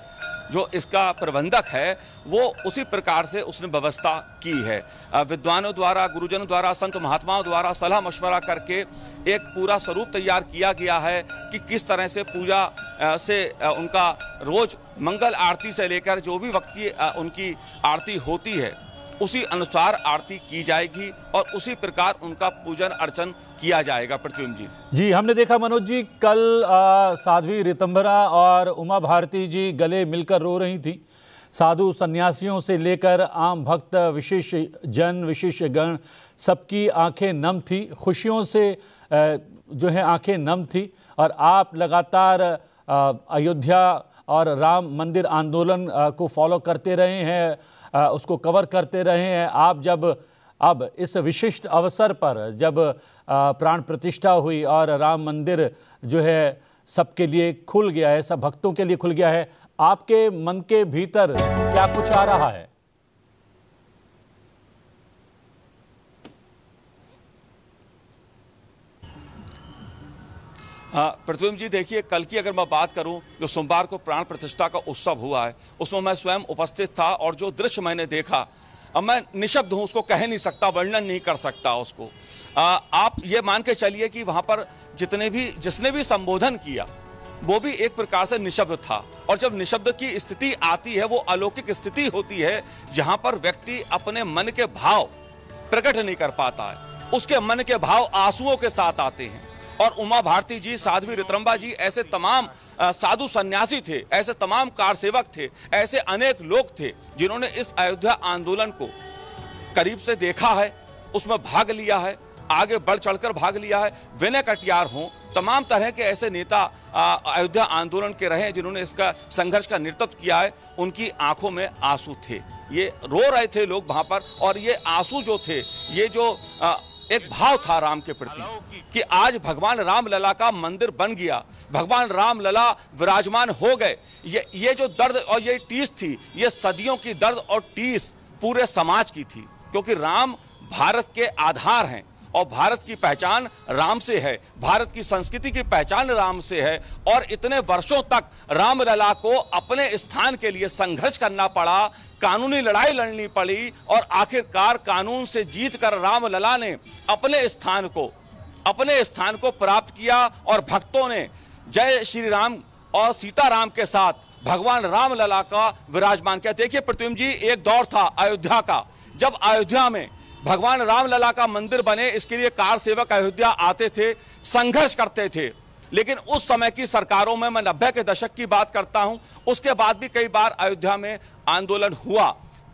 जो इसका प्रबंधक है, वो उसी प्रकार से उसने व्यवस्था की है। विद्वानों द्वारा, गुरुजनों द्वारा, संत महात्माओं द्वारा सलाह मशवरा करके एक पूरा स्वरूप तैयार किया गया है कि किस तरह से पूजा से उनका रोज मंगल आरती से लेकर जो भी वक्त की उनकी आरती होती है, उसी अनुसार आरती की जाएगी और उसी प्रकार उनका पूजन अर्चन किया जाएगा। प्रतिबिंब जी, जी हमने देखा मनोज जी, कल साध्वी ऋतंभरा और उमा भारती जी गले मिलकर रो रही थी। साधु सन्यासियों से लेकर आम भक्त, विशेष जन, विशेष गण, सबकी आंखें नम थी, खुशियों से जो है आंखें नम थी। और आप लगातार अयोध्या और राम मंदिर आंदोलन को फॉलो करते रहे हैं, उसको कवर करते रहे हैं। आप जब अब इस विशिष्ट अवसर पर जब प्राण प्रतिष्ठा हुई और राम मंदिर जो है सबके लिए खुल गया है, सब भक्तों के लिए खुल गया है, आपके मन के भीतर क्या कुछ आ रहा है? प्रतिबिंब जी, देखिए कल की अगर मैं बात करूं, जो सोमवार को प्राण प्रतिष्ठा का उत्सव हुआ है, उसमें मैं स्वयं उपस्थित था और जो दृश्य मैंने देखा, अब मैं निशब्द हूं, उसको कह नहीं सकता, वर्णन नहीं कर सकता उसको। आप ये मान के चलिए कि वहां पर जिसने भी संबोधन किया वो भी एक प्रकार से निशब्द था। और जब निशब्द की स्थिति आती है, वो अलौकिक स्थिति होती है जहां पर व्यक्ति अपने मन के भाव प्रकट नहीं कर पाता है, उसके मन के भाव आंसुओं के साथ आते हैं। और उमा भारती जी, साध्वी ऋतंभरा जी, ऐसे तमाम साधु सन्यासी थे, ऐसे तमाम कारसेवक थे, ऐसे अनेक लोग थे जिन्होंने इस अयोध्या आंदोलन को करीब से देखा है, उसमें भाग लिया है, आगे बढ़ चढ़कर भाग लिया है। विनय कटियार हों, तमाम तरह के ऐसे नेता अयोध्या आंदोलन के रहे जिन्होंने इसका संघर्ष का नेतृत्व किया है। उनकी आंखों में आंसू थे, ये रो रहे थे लोग वहां पर। और ये आंसू जो थे, ये जो एक भाव था राम के प्रति कि आज भगवान राम लला का मंदिर बन गया, भगवान राम लला विराजमान हो गए। ये जो दर्द और ये टीस थी, ये सदियों की दर्द और टीस पूरे समाज की थी, क्योंकि राम भारत के आधार हैं और भारत की पहचान राम से है, भारत की संस्कृति की पहचान राम से है। और इतने वर्षों तक रामलला को अपने स्थान के लिए संघर्ष करना पड़ा, कानूनी लड़ाई लड़नी पड़ी और आखिरकार कानून से जीतकर रामलला ने अपने स्थान को प्राप्त किया और भक्तों ने जय श्री राम और सीताराम के साथ भगवान रामलला का विराजमान किया। देखिए प्रतिम जी, एक दौर था अयोध्या का, जब अयोध्या में भगवान रामलला का मंदिर बने, इसके लिए कार सेवक अयोध्या आते थे, संघर्ष करते थे। लेकिन उस समय की सरकारों में, मैं 90 के दशक की बात करता हूं, उसके बाद भी कई बार अयोध्या में आंदोलन हुआ,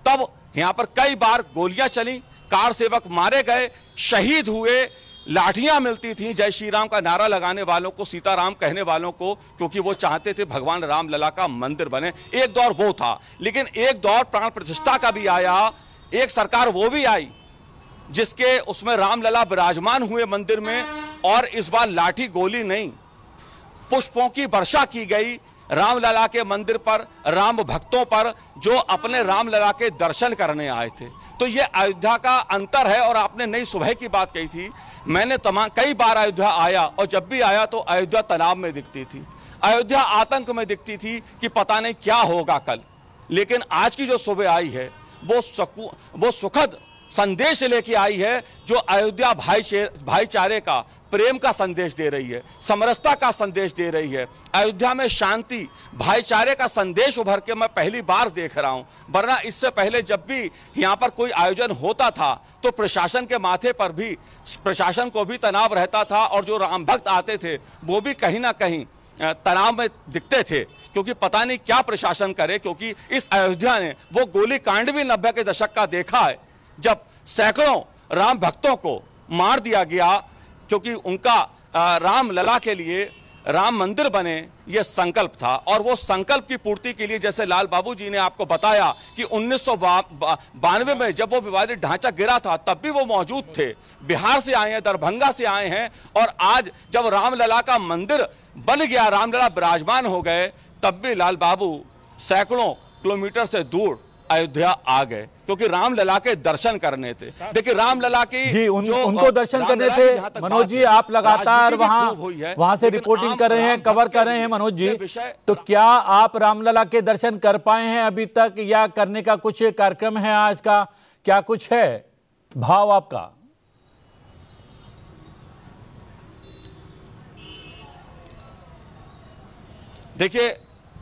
तब यहां पर कई बार गोलियां चली, कार सेवक मारे गए, शहीद हुए, लाठियां मिलती थी जय श्री राम का नारा लगाने वालों को, सीताराम कहने वालों को, क्योंकि वो चाहते थे भगवान रामलला का मंदिर बने। एक दौर वो था, लेकिन एक दौर प्राण प्रतिष्ठा का भी आया, एक सरकार वो भी आई जिसके उसमें रामलला विराजमान हुए मंदिर में, और इस बार लाठी गोली नहीं, पुष्पों की वर्षा की गई रामलला के मंदिर पर, राम भक्तों पर जो अपने रामलला के दर्शन करने आए थे। तो ये अयोध्या का अंतर है। और आपने नई सुबह की बात कही थी, मैंने कई बार अयोध्या आया और जब भी आया तो अयोध्या तनाव में दिखती थी, अयोध्या आतंक में दिखती थी कि पता नहीं क्या होगा कल। लेकिन आज की जो सुबह आई है वो सुखद संदेश लेके आई है, जो अयोध्या भाईचारे का, प्रेम का संदेश दे रही है, समरसता का संदेश दे रही है। अयोध्या में शांति, भाईचारे का संदेश उभर के मैं पहली बार देख रहा हूं। वरना इससे पहले जब भी यहां पर कोई आयोजन होता था तो प्रशासन के माथे पर भी, प्रशासन को भी तनाव रहता था, और जो राम भक्त आते थे वो भी कहीं ना कहीं तनाव में दिखते थे, क्योंकि पता नहीं क्या प्रशासन करे। क्योंकि इस अयोध्या ने वो गोली कांड भी 90 के दशक का देखा है, जब सैकड़ों राम भक्तों को मार दिया गया, क्योंकि उनका रामलला के लिए राम मंदिर बने यह संकल्प था। और वो संकल्प की पूर्ति के लिए, जैसे लाल बाबू जी ने आपको बताया कि 1992 में जब वो विवादित ढांचा गिरा था, तब भी वो मौजूद थे, बिहार से आए हैं, दरभंगा से आए हैं। और आज जब रामलला का मंदिर बन गया, रामलला विराजमान हो गए, तब भी लाल बाबू सैकड़ों किलोमीटर से दूर अयोध्या आ गए, क्योंकि रामलला के दर्शन करने थे। देखिए रामलला की जी उनको दर्शन करने थे। मनोज जी, आप लगातार वहां से रिपोर्टिंग कर रहे हैं, कवर कर रहे हैं मनोज जी, तो क्या आप रामलला के दर्शन कर पाए हैं अभी तक, या करने का कुछ कार्यक्रम है आज का, क्या कुछ है भाव आपका?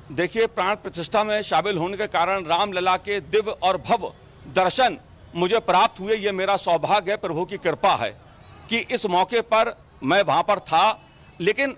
देखिए प्राण प्रतिष्ठा में शामिल होने के कारण रामलला के दिव्य और भव्य दर्शन मुझे प्राप्त हुए। ये मेरा सौभाग्य है, प्रभु की कृपा है कि इस मौके पर मैं वहां पर था। लेकिन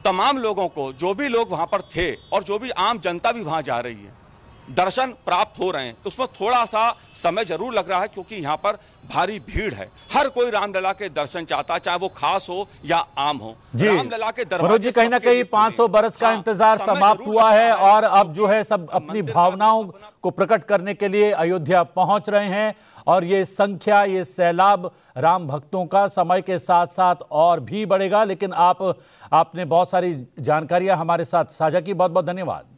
तमाम लोगों को, जो भी लोग वहां पर थे और जो भी आम जनता भी वहां जा रही है, दर्शन प्राप्त हो रहे हैं। उसमें थोड़ा सा समय जरूर लग रहा है, क्योंकि यहाँ पर भारी भीड़ है। हर कोई रामलला के दर्शन चाहता, चाहे वो खास हो या आम हो। रामलला के दरवाजे कहीं ना कहीं 500 बरस का इंतजार समाप्त हुआ है, और अब जो है सब अपनी भावनाओं को प्रकट करने के लिए अयोध्या पहुंच रहे हैं। और ये संख्या, ये सैलाब राम भक्तों का समय के साथ साथ और भी बढ़ेगा। लेकिन आपने बहुत सारी जानकारियां हमारे साथ साझा की, बहुत बहुत धन्यवाद।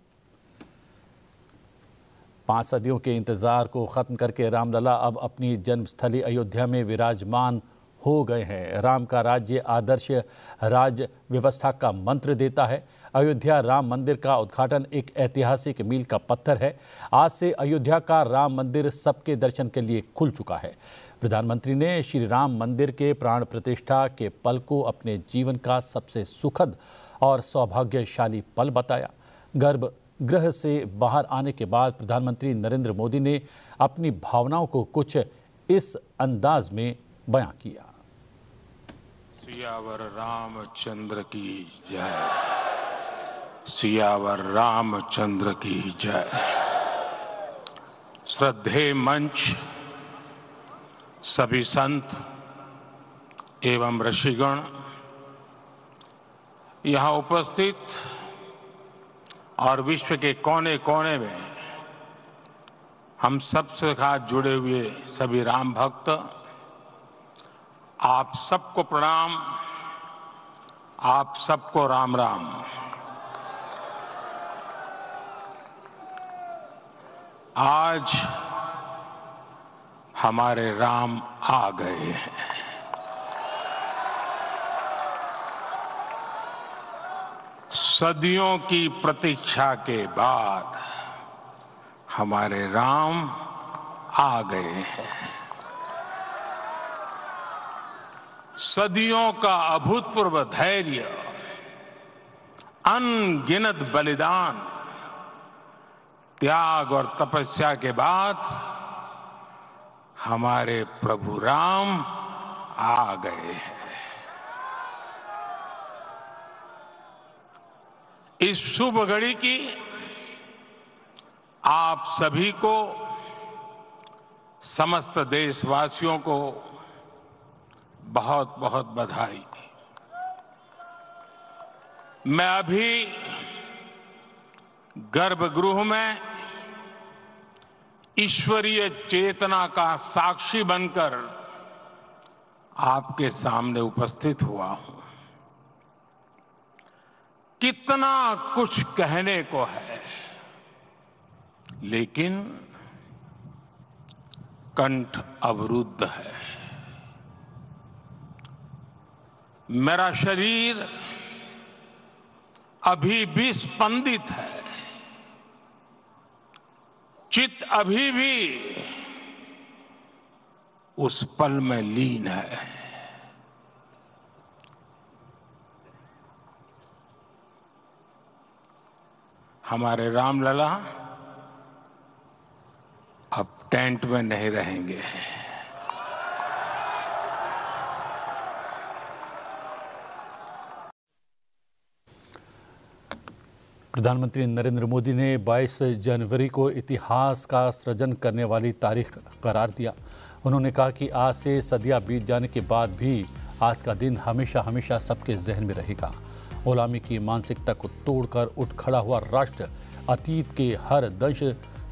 5 सदियों के इंतजार को खत्म करके रामलला अब अपनी जन्मस्थली अयोध्या में विराजमान हो गए हैं। राम का राज्य आदर्श राज्य व्यवस्था का मंत्र देता है। अयोध्या राम मंदिर का उद्घाटन एक ऐतिहासिक मील का पत्थर है। आज से अयोध्या का राम मंदिर सबके दर्शन के लिए खुल चुका है। प्रधानमंत्री ने श्री राम मंदिर के प्राण प्रतिष्ठा के पल को अपने जीवन का सबसे सुखद और सौभाग्यशाली पल बताया। गर्भगृह से बाहर आने के बाद प्रधानमंत्री नरेंद्र मोदी ने अपनी भावनाओं को कुछ इस अंदाज में बयां किया। सियावर रामचंद्र की जय, सियावर रामचंद्र की जय। श्रद्धेय मंच, सभी संत एवं ऋषिगण, यहाँ उपस्थित और विश्व के कोने कोने में हम सबसे साथ जुड़े हुए सभी राम भक्त, आप सबको प्रणाम, आप सबको राम राम। आज हमारे राम आ गए हैं। सदियों की प्रतीक्षा के बाद हमारे राम आ गए हैं। सदियों का अभूतपूर्व धैर्य, अनगिनत बलिदान, त्याग और तपस्या के बाद हमारे प्रभु राम आ गए हैं। इस शुभ घड़ी की आप सभी को, समस्त देशवासियों को बहुत बहुत बधाई। मैं अभी गर्भगृह में ईश्वरीय चेतना का साक्षी बनकर आपके सामने उपस्थित हुआ हूं। कितना कुछ कहने को है, लेकिन कंठ अवरुद्ध है। मेरा शरीर अभी भी स्पंदित है, चित्त अभी भी उस पल में लीन है। हमारे रामलला अब टेंट में नहीं रहेंगे। प्रधानमंत्री नरेंद्र मोदी ने 22 जनवरी को इतिहास का सृजन करने वाली तारीख करार दिया। उन्होंने कहा कि आज से सदियां बीत जाने के बाद भी आज का दिन हमेशा हमेशा सबके जहन में रहेगा। गुलामी की मानसिकता को तोड़कर उठ खड़ा हुआ राष्ट्र, अतीत के हर दंश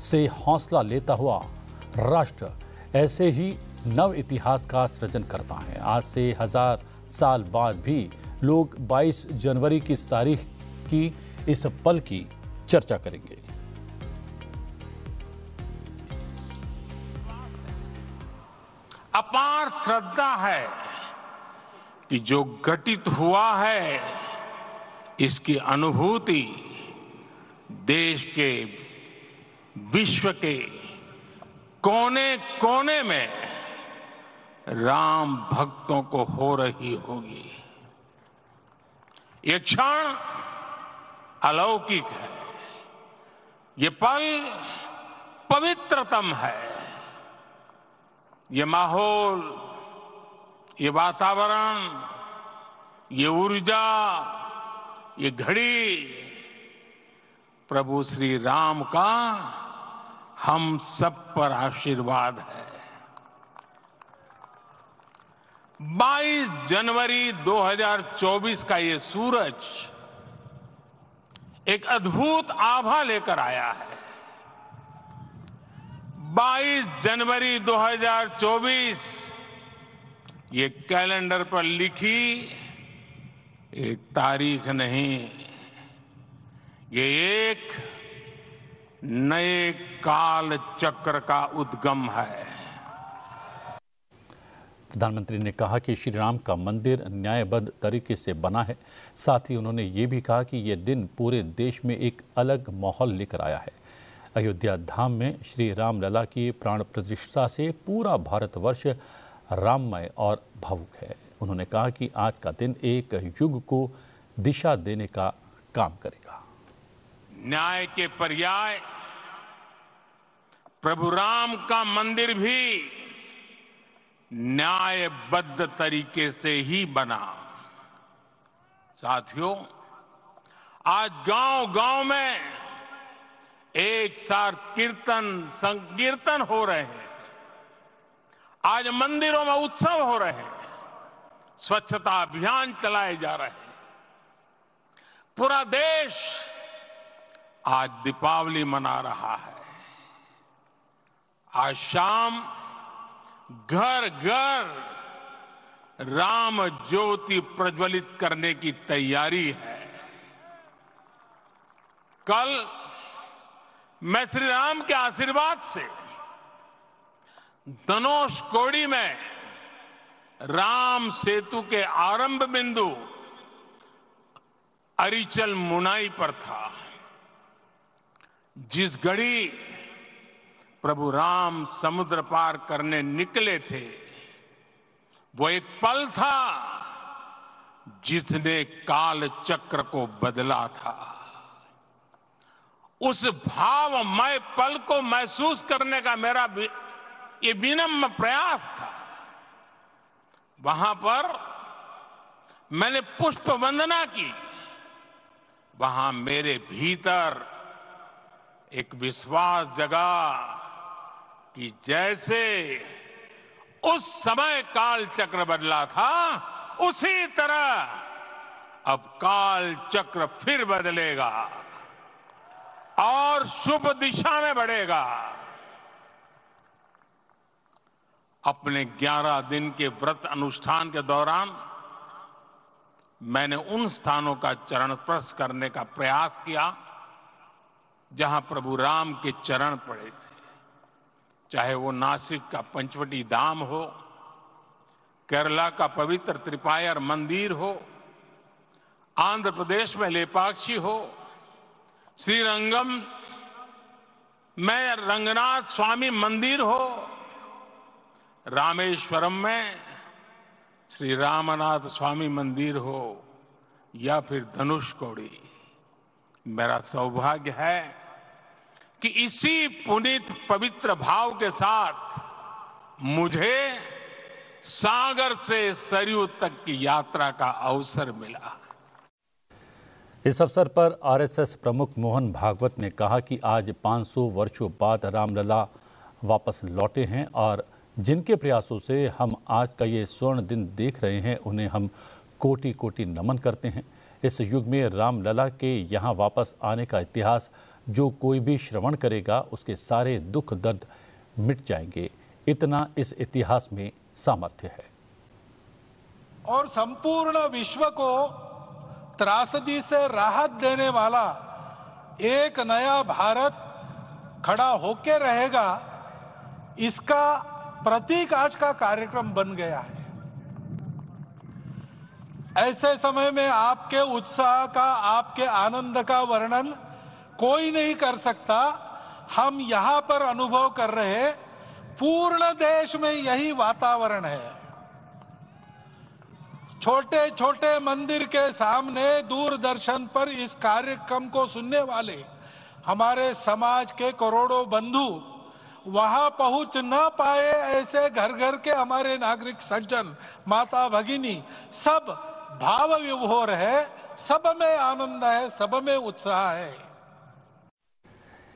से हौसला लेता हुआ राष्ट्र ऐसे ही नव इतिहास का सृजन करता है। आज से 1000 साल बाद भी लोग 22 जनवरी की इस तारीख की, इस पल की चर्चा करेंगे। अपार श्रद्धा है कि जो घटित हुआ है इसकी अनुभूति देश के, विश्व के कोने कोने में राम भक्तों को हो रही होगी। ये क्षण अलौकिक है, ये पल पवित्रतम है। ये माहौल, ये वातावरण, ये ऊर्जा, ये घड़ी प्रभु श्री राम का हम सब पर आशीर्वाद है। 22 जनवरी 2024 का ये सूरज एक अद्भुत आभा लेकर आया है। 22 जनवरी 2024 ये कैलेंडर पर लिखी एक तारीख नहीं, ये एक नए काल चक्र का उद्गम है। प्रधानमंत्री ने कहा कि श्री राम का मंदिर न्यायबद्ध तरीके से बना है। साथ ही उन्होंने ये भी कहा कि ये दिन पूरे देश में एक अलग माहौल लेकर आया है। अयोध्या धाम में श्री राम लला की प्राण प्रतिष्ठा से पूरा भारतवर्ष राममय और भावुक है। उन्होंने कहा कि आज का दिन एक युग को दिशा देने का काम करेगा। न्याय के पर्याय प्रभु राम का मंदिर भी न्यायबद्ध तरीके से ही बना। साथियों, आज गांव-गांव में एक साथ कीर्तन संकीर्तन हो रहे हैं। आज मंदिरों में उत्सव हो रहे हैं, स्वच्छता अभियान चलाए जा रहे हैं। पूरा देश आज दीपावली मना रहा है। आज शाम घर घर राम ज्योति प्रज्वलित करने की तैयारी है। कल मैं श्री राम के आशीर्वाद से धनुषकोडी में राम सेतु के आरंभ बिंदु अरिचल मुनाई पर था। जिस घड़ी प्रभु राम समुद्र पार करने निकले थे, वो एक पल था जिसने काल चक्र को बदला था। उस भावमय पल को महसूस करने का मेरा ये विनम्र प्रयास था। वहां पर मैंने पुष्प वंदना की। वहां मेरे भीतर एक विश्वास जगा कि जैसे उस समय काल चक्र बदला था, उसी तरह अब काल चक्र फिर बदलेगा और शुभ दिशा में बढ़ेगा। अपने 11 दिन के व्रत अनुष्ठान के दौरान मैंने उन स्थानों का चरण स्पर्श करने का प्रयास किया जहां प्रभु राम के चरण पड़े थे। चाहे वो नासिक का पंचवटी धाम हो, केरला का पवित्र त्रिपायर मंदिर हो, आंध्र प्रदेश में लेपाक्षी हो, श्रीरंगम में रंगनाथ स्वामी मंदिर हो, रामेश्वरम में श्री रामनाथ स्वामी मंदिर हो, या फिर धनुषकोडी। मेरा सौभाग्य है कि इसी पुनीत पवित्र भाव के साथ मुझे सागर से सरयू तक की यात्रा का अवसर मिला। इस अवसर पर आरएसएस प्रमुख मोहन भागवत ने कहा कि आज 500 वर्षों बाद रामलला वापस लौटे हैं और जिनके प्रयासों से हम आज का ये स्वर्ण दिन देख रहे हैं, उन्हें हम कोटि कोटि नमन करते हैं। इस युग में रामलला के यहाँ वापस आने का इतिहास जो कोई भी श्रवण करेगा, उसके सारे दुख दर्द मिट जाएंगे। इतना इस इतिहास में सामर्थ्य है। और संपूर्ण विश्व को त्रासदी से राहत देने वाला एक नया भारत खड़ा होके रहेगा, इसका प्रतीक आज का कार्यक्रम बन गया है। ऐसे समय में आपके उत्साह का, आपके आनंद का वर्णन कोई नहीं कर सकता। हम यहां पर अनुभव कर रहे, पूर्ण देश में यही वातावरण है। छोटे छोटे मंदिर के सामने दूरदर्शन पर इस कार्यक्रम को सुनने वाले हमारे समाज के करोड़ों बंधु वहां पहुंच न पाए, ऐसे घर घर के हमारे नागरिक सज्जन, माता भगिनी सब भाव विभोर है, सब में आनंद है, सब में उत्साह है।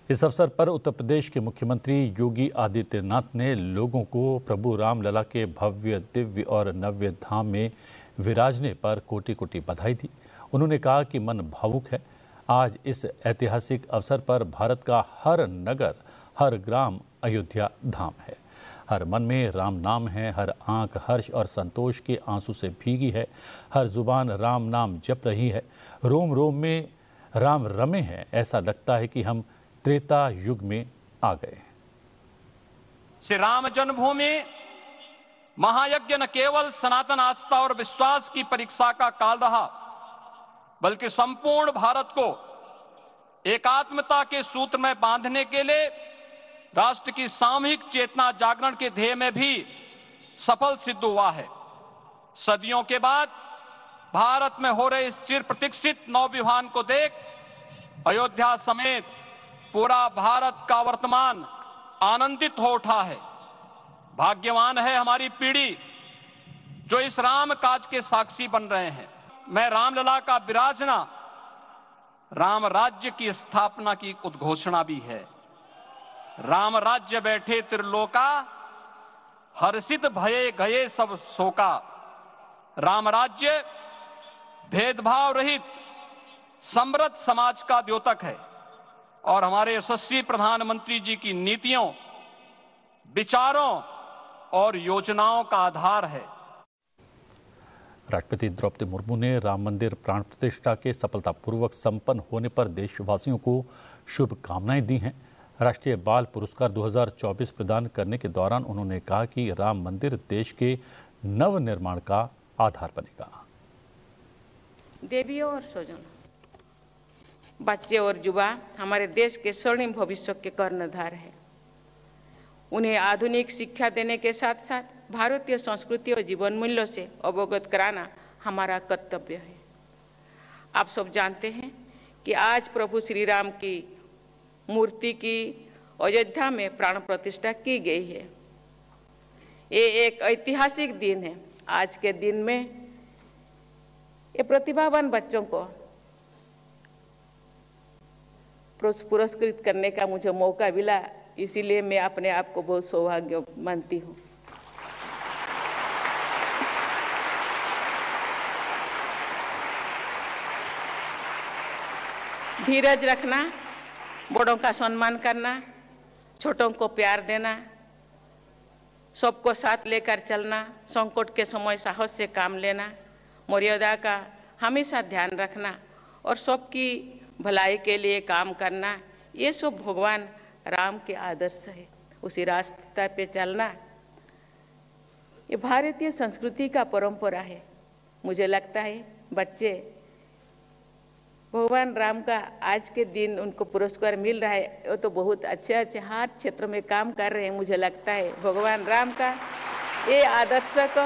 इस अवसर पर उत्तर प्रदेश के मुख्यमंत्री योगी आदित्यनाथ ने लोगों को प्रभु रामलला के भव्य, दिव्य और नव्य धाम में विराजने पर कोटि कोटि बधाई दी। उन्होंने कहा कि मन भावुक है। आज इस ऐतिहासिक अवसर पर भारत का हर नगर, हर ग्राम अयोध्या धाम है। हर मन में राम नाम है, हर आंख हर्ष और संतोष के आंसू से भीगी है, हर जुबान राम नाम जप रही है, रोम रोम में राम रमे हैं। ऐसा लगता है कि हम त्रेता युग में आ गए। श्री राम जन्मभूमि महायज्ञ न केवल सनातन आस्था और विश्वास की परीक्षा का काल रहा, बल्कि संपूर्ण भारत को एकात्मता के सूत्र में बांधने के लिए राष्ट्र की सामूहिक चेतना जागरण के ध्येय में भी सफल सिद्ध हुआ है। सदियों के बाद भारत में हो रहे इस चिर प्रतीक्षित नवविवाह को देख अयोध्या समेत पूरा भारत का वर्तमान आनंदित हो उठा है। भाग्यवान है हमारी पीढ़ी जो इस राम काज के साक्षी बन रहे हैं। मैं रामलला का विराजना राम राज्य की स्थापना की उद्घोषणा भी है। राम राज्य बैठे त्रिलोका, हर्षित भये गए सब शोका। राम राज्य भेदभाव रहित समृद्ध समाज का द्योतक है और हमारे यशस्वी प्रधानमंत्री जी की नीतियों, विचारों और योजनाओं का आधार है। राष्ट्रपति द्रौपदी मुर्मू ने राम मंदिर प्राण प्रतिष्ठा के सफलतापूर्वक संपन्न होने पर देशवासियों को शुभकामनाएं दी हैं। राष्ट्रीय बाल पुरस्कार 2024 प्रदान करने के दौरान उन्होंने कहा कि राम मंदिर देश के नव निर्माण का आधार बनेगा। देवियों और स्वजनों, बच्चे और युवा हमारे देश के स्वर्णिम भविष्य के कर्णधार हैं। उन्हें आधुनिक शिक्षा देने के साथ साथ भारतीय संस्कृति और जीवन मूल्यों से अवगत कराना हमारा कर्तव्य है। आप सब जानते हैं कि आज प्रभु श्री राम की मूर्ति की अयोध्या में प्राण प्रतिष्ठा की गई है। ये एक ऐतिहासिक दिन है। आज के दिन में ये प्रतिभावान बच्चों को पुरस्कृत करने का मुझे मौका मिला, इसीलिए मैं अपने आप को बहुत सौभाग्य मानती हूँ। धीरज रखना, बड़ों का सम्मान करना, छोटों को प्यार देना, सबको साथ लेकर चलना, संकट के समय साहस से काम लेना, मर्यादा का हमेशा ध्यान रखना और सबकी भलाई के लिए काम करना, ये सब भगवान राम के आदर्श है। उसी रास्ते पे चलना ये भारतीय संस्कृति का परंपरा है। मुझे लगता है बच्चे भगवान राम का आज के दिन उनको पुरस्कार मिल रहा है, वो तो बहुत अच्छे हर क्षेत्र में काम कर रहे हैं। मुझे लगता है भगवान राम का ये आदर्श को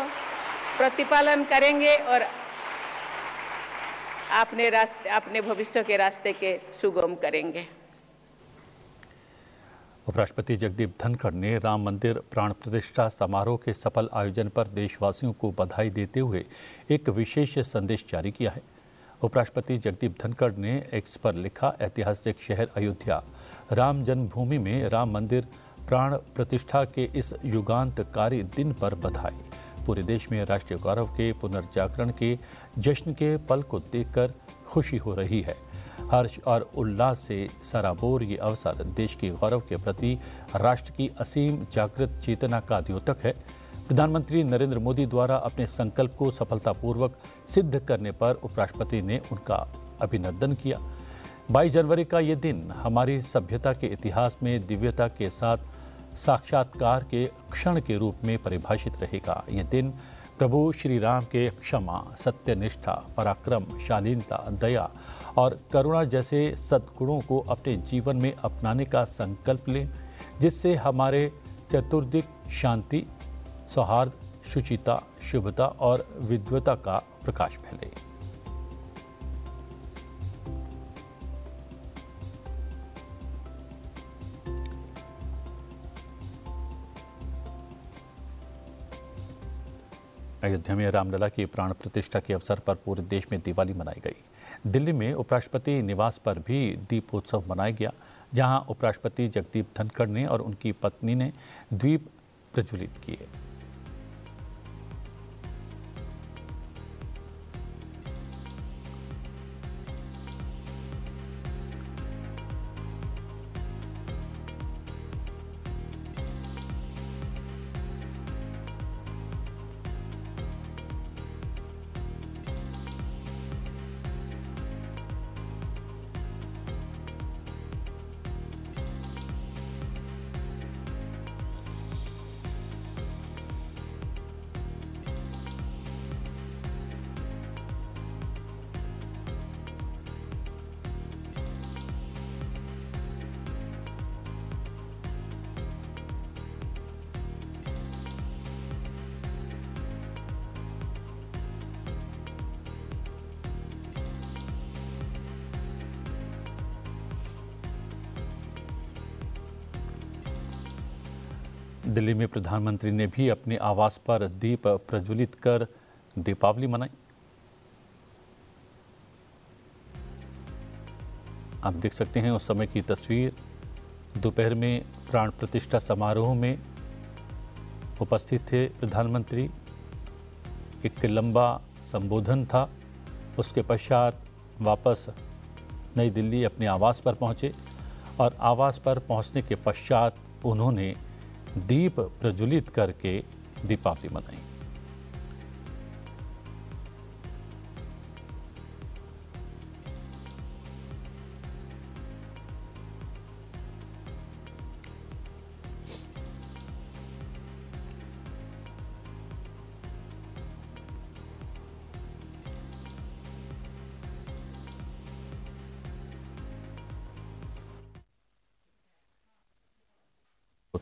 प्रतिपालन करेंगे और अपने भविष्य के रास्ते के सुगम करेंगे। उपराष्ट्रपति जगदीप धनखड़ ने राम मंदिर प्राण प्रतिष्ठा समारोह के सफल आयोजन पर देशवासियों को बधाई देते हुए एक विशेष संदेश जारी किया है। उपराष्ट्रपति जगदीप धनखड़ ने एक्स पर लिखा, ऐतिहासिक शहर अयोध्या राम जन्मभूमि में राम मंदिर प्राण प्रतिष्ठा के इस युगांतकारी दिन पर बधाई। पूरे देश में राष्ट्रीय गौरव के पुनर्जागरण के जश्न के पल को देखकर खुशी हो रही है। हर्ष और उल्लास से सराबोर ये अवसर देश के गौरव के प्रति राष्ट्र की असीम जागृत चेतना का द्योतक है। प्रधानमंत्री नरेंद्र मोदी द्वारा अपने संकल्प को सफलतापूर्वक सिद्ध करने पर उपराष्ट्रपति ने उनका अभिनंदन किया। 22 जनवरी का ये दिन हमारी सभ्यता के इतिहास में दिव्यता के साथ साक्षात्कार के क्षण के रूप में परिभाषित रहेगा। यह दिन प्रभु श्री राम के क्षमा, सत्यनिष्ठा, पराक्रम, शालीनता, दया और करुणा जैसे सद्गुणों को अपने जीवन में अपनाने का संकल्प लें, जिससे हमारे चतुर्दिक शांति, सौहार्द, शुचिता, शुभता और विद्वता का प्रकाश फैले। अयोध्या में रामलला की प्राण प्रतिष्ठा के अवसर पर पूरे देश में दिवाली मनाई गई। दिल्ली में उपराष्ट्रपति निवास पर भी दीपोत्सव मनाया गया, जहां उपराष्ट्रपति जगदीप धनखड़ ने और उनकी पत्नी ने दीप प्रज्वलित किए। दिल्ली में प्रधानमंत्री ने भी अपने आवास पर दीप प्रज्वलित कर दीपावली मनाई। आप देख सकते हैं उस समय की तस्वीर। दोपहर में प्राण प्रतिष्ठा समारोह में उपस्थित थे प्रधानमंत्री। एक लंबा संबोधन था। उसके पश्चात वापस नई दिल्ली अपने आवास पर पहुंचे और आवास पर पहुंचने के पश्चात उन्होंने दीप प्रज्वलित करके दीपावली मनाई।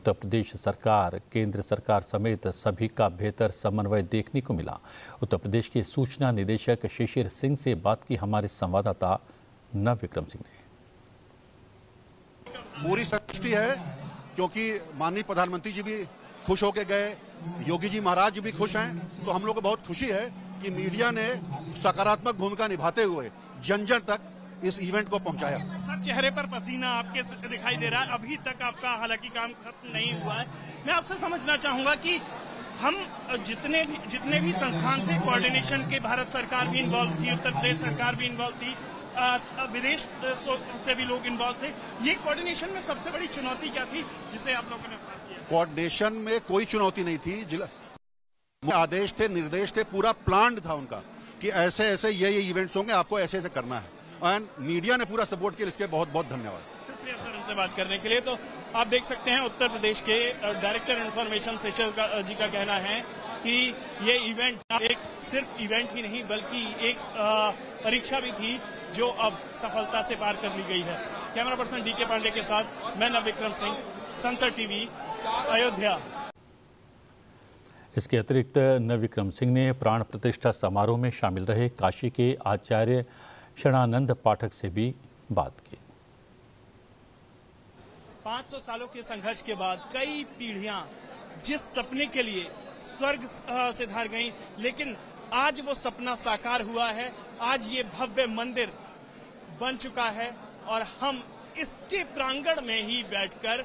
उत्तर प्रदेश सरकार, केंद्र सरकार समेत सभी का बेहतर समन्वय देखने को मिला। उत्तर प्रदेश के सूचना निदेशक शिशिर सिंह से बात की हमारे संवाददाता नव विक्रम सिंह ने। पूरी संतुष्टि है क्योंकि माननीय प्रधानमंत्री जी भी खुश होके गए, योगी जी महाराज जी भी खुश हैं, तो हम लोग को बहुत खुशी है कि मीडिया ने सकारात्मक भूमिका निभाते हुए जन जन तक इस इवेंट को पहुंचाया। सर, चेहरे पर पसीना आपके दिखाई दे रहा है, अभी तक आपका हालांकि काम खत्म नहीं हुआ है। मैं आपसे समझना चाहूंगा कि हम जितने भी संस्थान थे, कोऑर्डिनेशन के, भारत सरकार भी इन्वॉल्व थी, उत्तर प्रदेश सरकार भी इन्वॉल्व थी, विदेश से भी लोग इन्वॉल्व थे। ये कोऑर्डिनेशन में सबसे बड़ी चुनौती क्या थी जिसे आप लोगों ने पार किया? कोऑर्डिनेशन में कोई चुनौती नहीं थी। जिला आदेश थे, निर्देश थे, पूरा प्लान था उनका कि ऐसे ऐसे ये इवेंट्स होंगे, आपको ऐसे ऐसे करना है, एंड मीडिया ने पूरा सपोर्ट किया। इसके बहुत बहुत धन्यवाद। शुक्रिया सर हमसे बात करने के लिए। तो आप देख सकते हैं उत्तर प्रदेश के डायरेक्टर इन्फॉर्मेशन शिशिर जी का कहना है कि ये इवेंट एक सिर्फ इवेंट ही नहीं बल्कि एक परीक्षा भी थी जो अब सफलता से पार कर ली गई है। कैमरा पर्सन डीके पांडे के साथ मैं नव विक्रम सिंह, संसद टीवी, अयोध्या। इसके अतिरिक्त नव विक्रम सिंह ने प्राण प्रतिष्ठा समारोह में शामिल रहे काशी के आचार्य शरणानंद पाठक से भी बात की। 500 सालों के संघर्ष के बाद कई पीढ़ियां जिस सपने के लिए स्वर्ग से धार गई, लेकिन आज वो सपना साकार हुआ है। आज ये भव्य मंदिर बन चुका है और हम इसके प्रांगण में ही बैठकर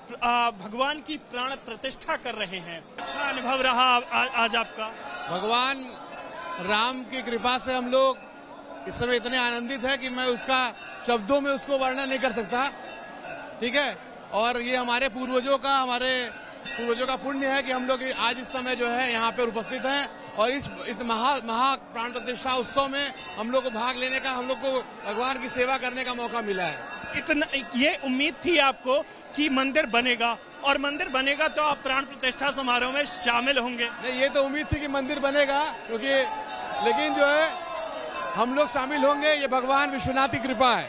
भगवान की प्राण प्रतिष्ठा कर रहे हैं। अच्छा अनुभव रहा आज आपका? भगवान राम की कृपा से हम लोग इस समय इतने आनंदित है कि मैं उसका शब्दों में उसको वर्णन नहीं कर सकता। ठीक है, और ये हमारे पूर्वजों का पुण्य है कि हम लोग आज इस समय जो है यहाँ पे उपस्थित हैं और इस महा प्राण प्रतिष्ठा उत्सव में हम लोग को भाग लेने का, हम लोग को भगवान की सेवा करने का मौका मिला है। इतना ये उम्मीद थी आपको कि मंदिर बनेगा, और मंदिर बनेगा तो आप प्राण प्रतिष्ठा समारोह में शामिल होंगे? नहीं, ये तो उम्मीद थी कि मंदिर बनेगा, क्योंकि लेकिन जो है हम लोग शामिल होंगे, ये भगवान विश्वनाथ की कृपा है।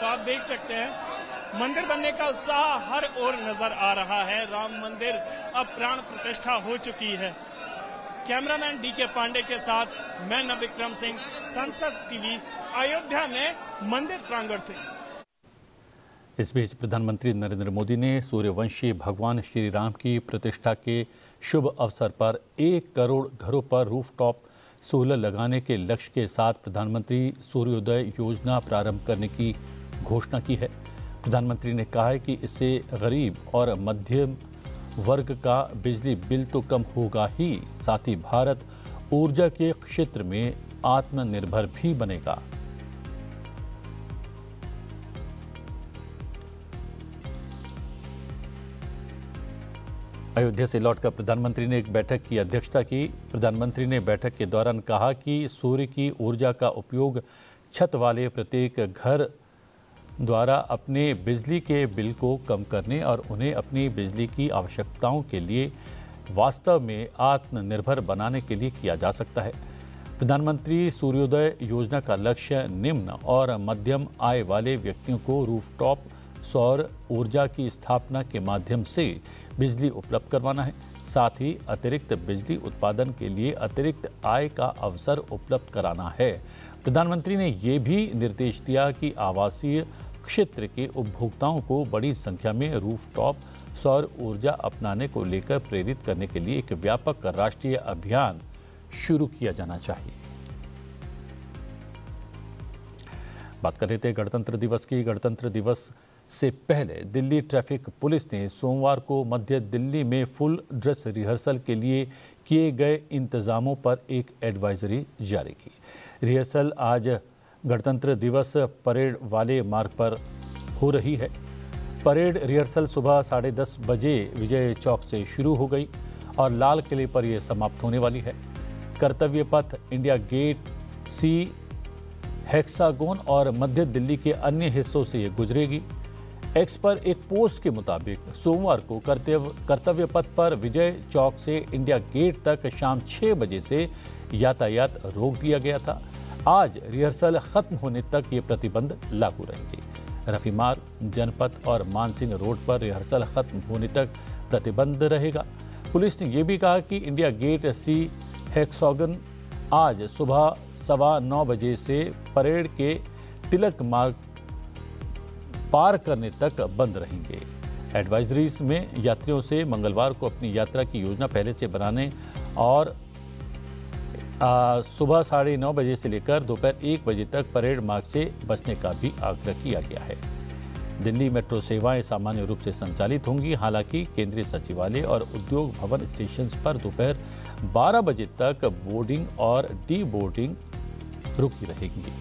तो आप देख सकते हैं मंदिर बनने का उत्साह हर ओर नजर आ रहा है। राम मंदिर अब प्राण प्रतिष्ठा हो चुकी है। कैमरामैन डीके पांडे के साथ मैं नव विक्रम सिंह, संसद टीवी, अयोध्या में मंदिर प्रांगण से। इस बीच प्रधानमंत्री नरेंद्र मोदी ने सूर्यवंशी भगवान श्री राम की प्रतिष्ठा के शुभ अवसर पर 1 करोड़ घरों पर रूफटॉप सोलर लगाने के लक्ष्य के साथ प्रधानमंत्री सूर्योदय योजना प्रारंभ करने की घोषणा की है। प्रधानमंत्री ने कहा है कि इससे गरीब और मध्यम वर्ग का बिजली बिल तो कम होगा ही, साथ ही भारत ऊर्जा के क्षेत्र में आत्मनिर्भर भी बनेगा। अयोध्या से लौटकर प्रधानमंत्री ने एक बैठक की अध्यक्षता की। प्रधानमंत्री ने बैठक के दौरान कहा कि सूर्य की ऊर्जा का उपयोग छत वाले प्रत्येक घर द्वारा अपने बिजली के बिल को कम करने और उन्हें अपनी बिजली की आवश्यकताओं के लिए वास्तव में आत्मनिर्भर बनाने के लिए किया जा सकता है। प्रधानमंत्री सूर्योदय योजना का लक्ष्य निम्न और मध्यम आय वाले व्यक्तियों को रूफटॉप सौर ऊर्जा की स्थापना के माध्यम से बिजली उपलब्ध करवाना है, साथ ही अतिरिक्त बिजली उत्पादन के लिए अतिरिक्त आय का अवसर उपलब्ध कराना है। प्रधानमंत्री ने ये भी निर्देश दिया कि आवासीय क्षेत्र के उपभोक्ताओं को बड़ी संख्या में रूफटॉप सौर ऊर्जा अपनाने को लेकर प्रेरित करने के लिए एक व्यापक राष्ट्रीय अभियान शुरू किया जाना चाहिए। बात कर रहे थे गणतंत्र दिवस की। गणतंत्र दिवस से पहले दिल्ली ट्रैफिक पुलिस ने सोमवार को मध्य दिल्ली में फुल ड्रेस रिहर्सल के लिए किए गए इंतजामों पर एक एडवाइजरी जारी की। रिहर्सल आज गणतंत्र दिवस परेड वाले मार्ग पर हो रही है। परेड रिहर्सल सुबह 10:30 बजे विजय चौक से शुरू हो गई और लाल किले पर यह समाप्त होने वाली है। कर्तव्य पथ इंडिया गेट, सी हेक्सागोन और मध्य दिल्ली के अन्य हिस्सों से ये गुजरेगी। एक्स पर एक पोस्ट के मुताबिक सोमवार को कर्तव्य पथ पर विजय चौक से इंडिया गेट तक शाम 6 बजे से यातायात रोक दिया गया था। आज रिहर्सल खत्म होने तक ये प्रतिबंध लागू रहेंगे। रफी मार्ग, जनपथ और मानसिंह रोड पर रिहर्सल खत्म होने तक प्रतिबंध रहेगा। पुलिस ने यह भी कहा कि इंडिया गेट सी हेक्सागन आज सुबह 9:15 बजे से परेड के तिलक मार्ग पार करने तक बंद रहेंगे। एडवाइजरीज में यात्रियों से मंगलवार को अपनी यात्रा की योजना पहले से बनाने और सुबह 9:30 बजे से लेकर दोपहर 1 बजे तक परेड मार्ग से बचने का भी आग्रह किया गया है। दिल्ली मेट्रो सेवाएं सामान्य रूप से संचालित होंगी। हालांकि केंद्रीय सचिवालय और उद्योग भवन स्टेशन पर दोपहर 12 बजे तक बोर्डिंग और डी बोर्डिंग रुकी रहेगी।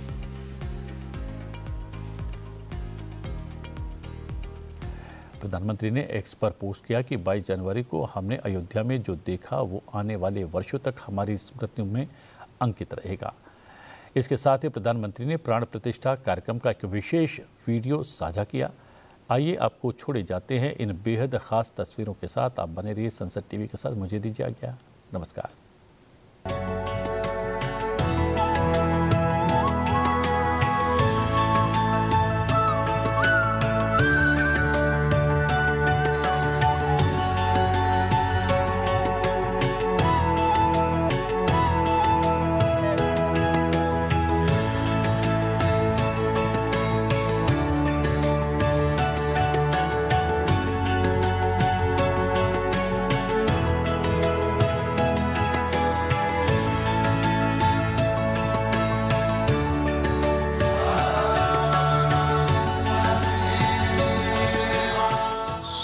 प्रधानमंत्री ने एक्स पर पोस्ट किया कि 22 जनवरी को हमने अयोध्या में जो देखा वो आने वाले वर्षों तक हमारी स्मृतियों में अंकित रहेगा। इसके साथ ही प्रधानमंत्री ने प्राण प्रतिष्ठा कार्यक्रम का एक विशेष वीडियो साझा किया। आइए आपको छोड़े जाते हैं इन बेहद खास तस्वीरों के साथ। आप बने रहिए संसद टीवी के साथ। मुझे दीजिए आज्ञा। नमस्कार।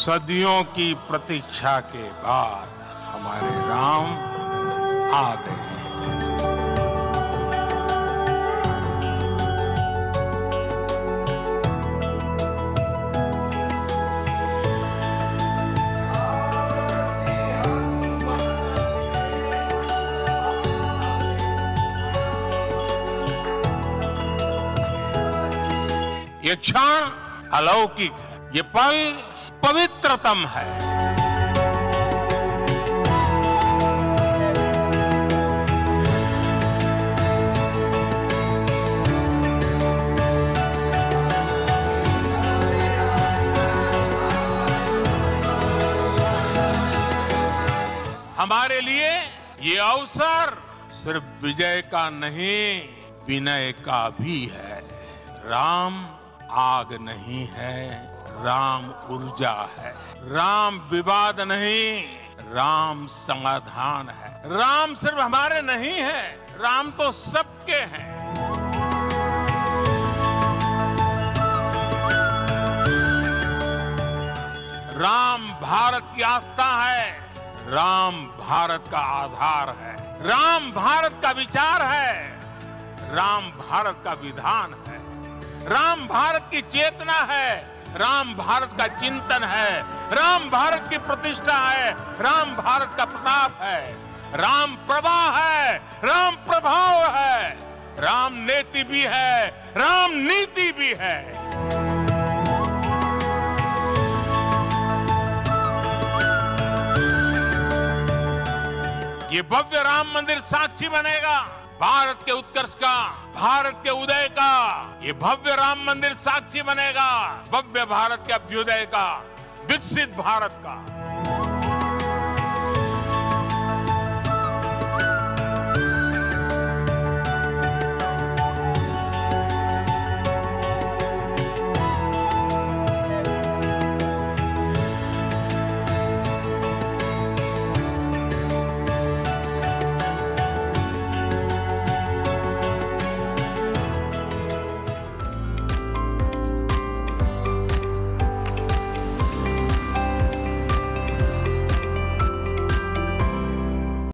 सदियों की प्रतीक्षा के बाद हमारे राम आ गए। ये क्षण अलौकिक है, ये पल पवित्रतम है। हमारे लिए ये अवसर सिर्फ विजय का नहीं, विनय का भी है। राम आग नहीं है, राम ऊर्जा है। राम विवाद नहीं, राम समाधान है। राम सिर्फ हमारे नहीं है, राम तो सबके हैं। राम भारत की आस्था है, राम भारत का आधार है। राम भारत का विचार है, राम भारत का विधान है। राम भारत की चेतना है, राम भारत का चिंतन है। राम भारत की प्रतिष्ठा है, राम भारत का प्रताप है। राम प्रवाह है, राम प्रभाव है। राम नेति भी है, राम नीति भी है। ये भव्य राम मंदिर साक्षी बनेगा भारत के उत्कर्ष का, भारत के उदय का। ये भव्य राम मंदिर साक्षी बनेगा भव्य भारत के अभ्युदय का, विकसित भारत का।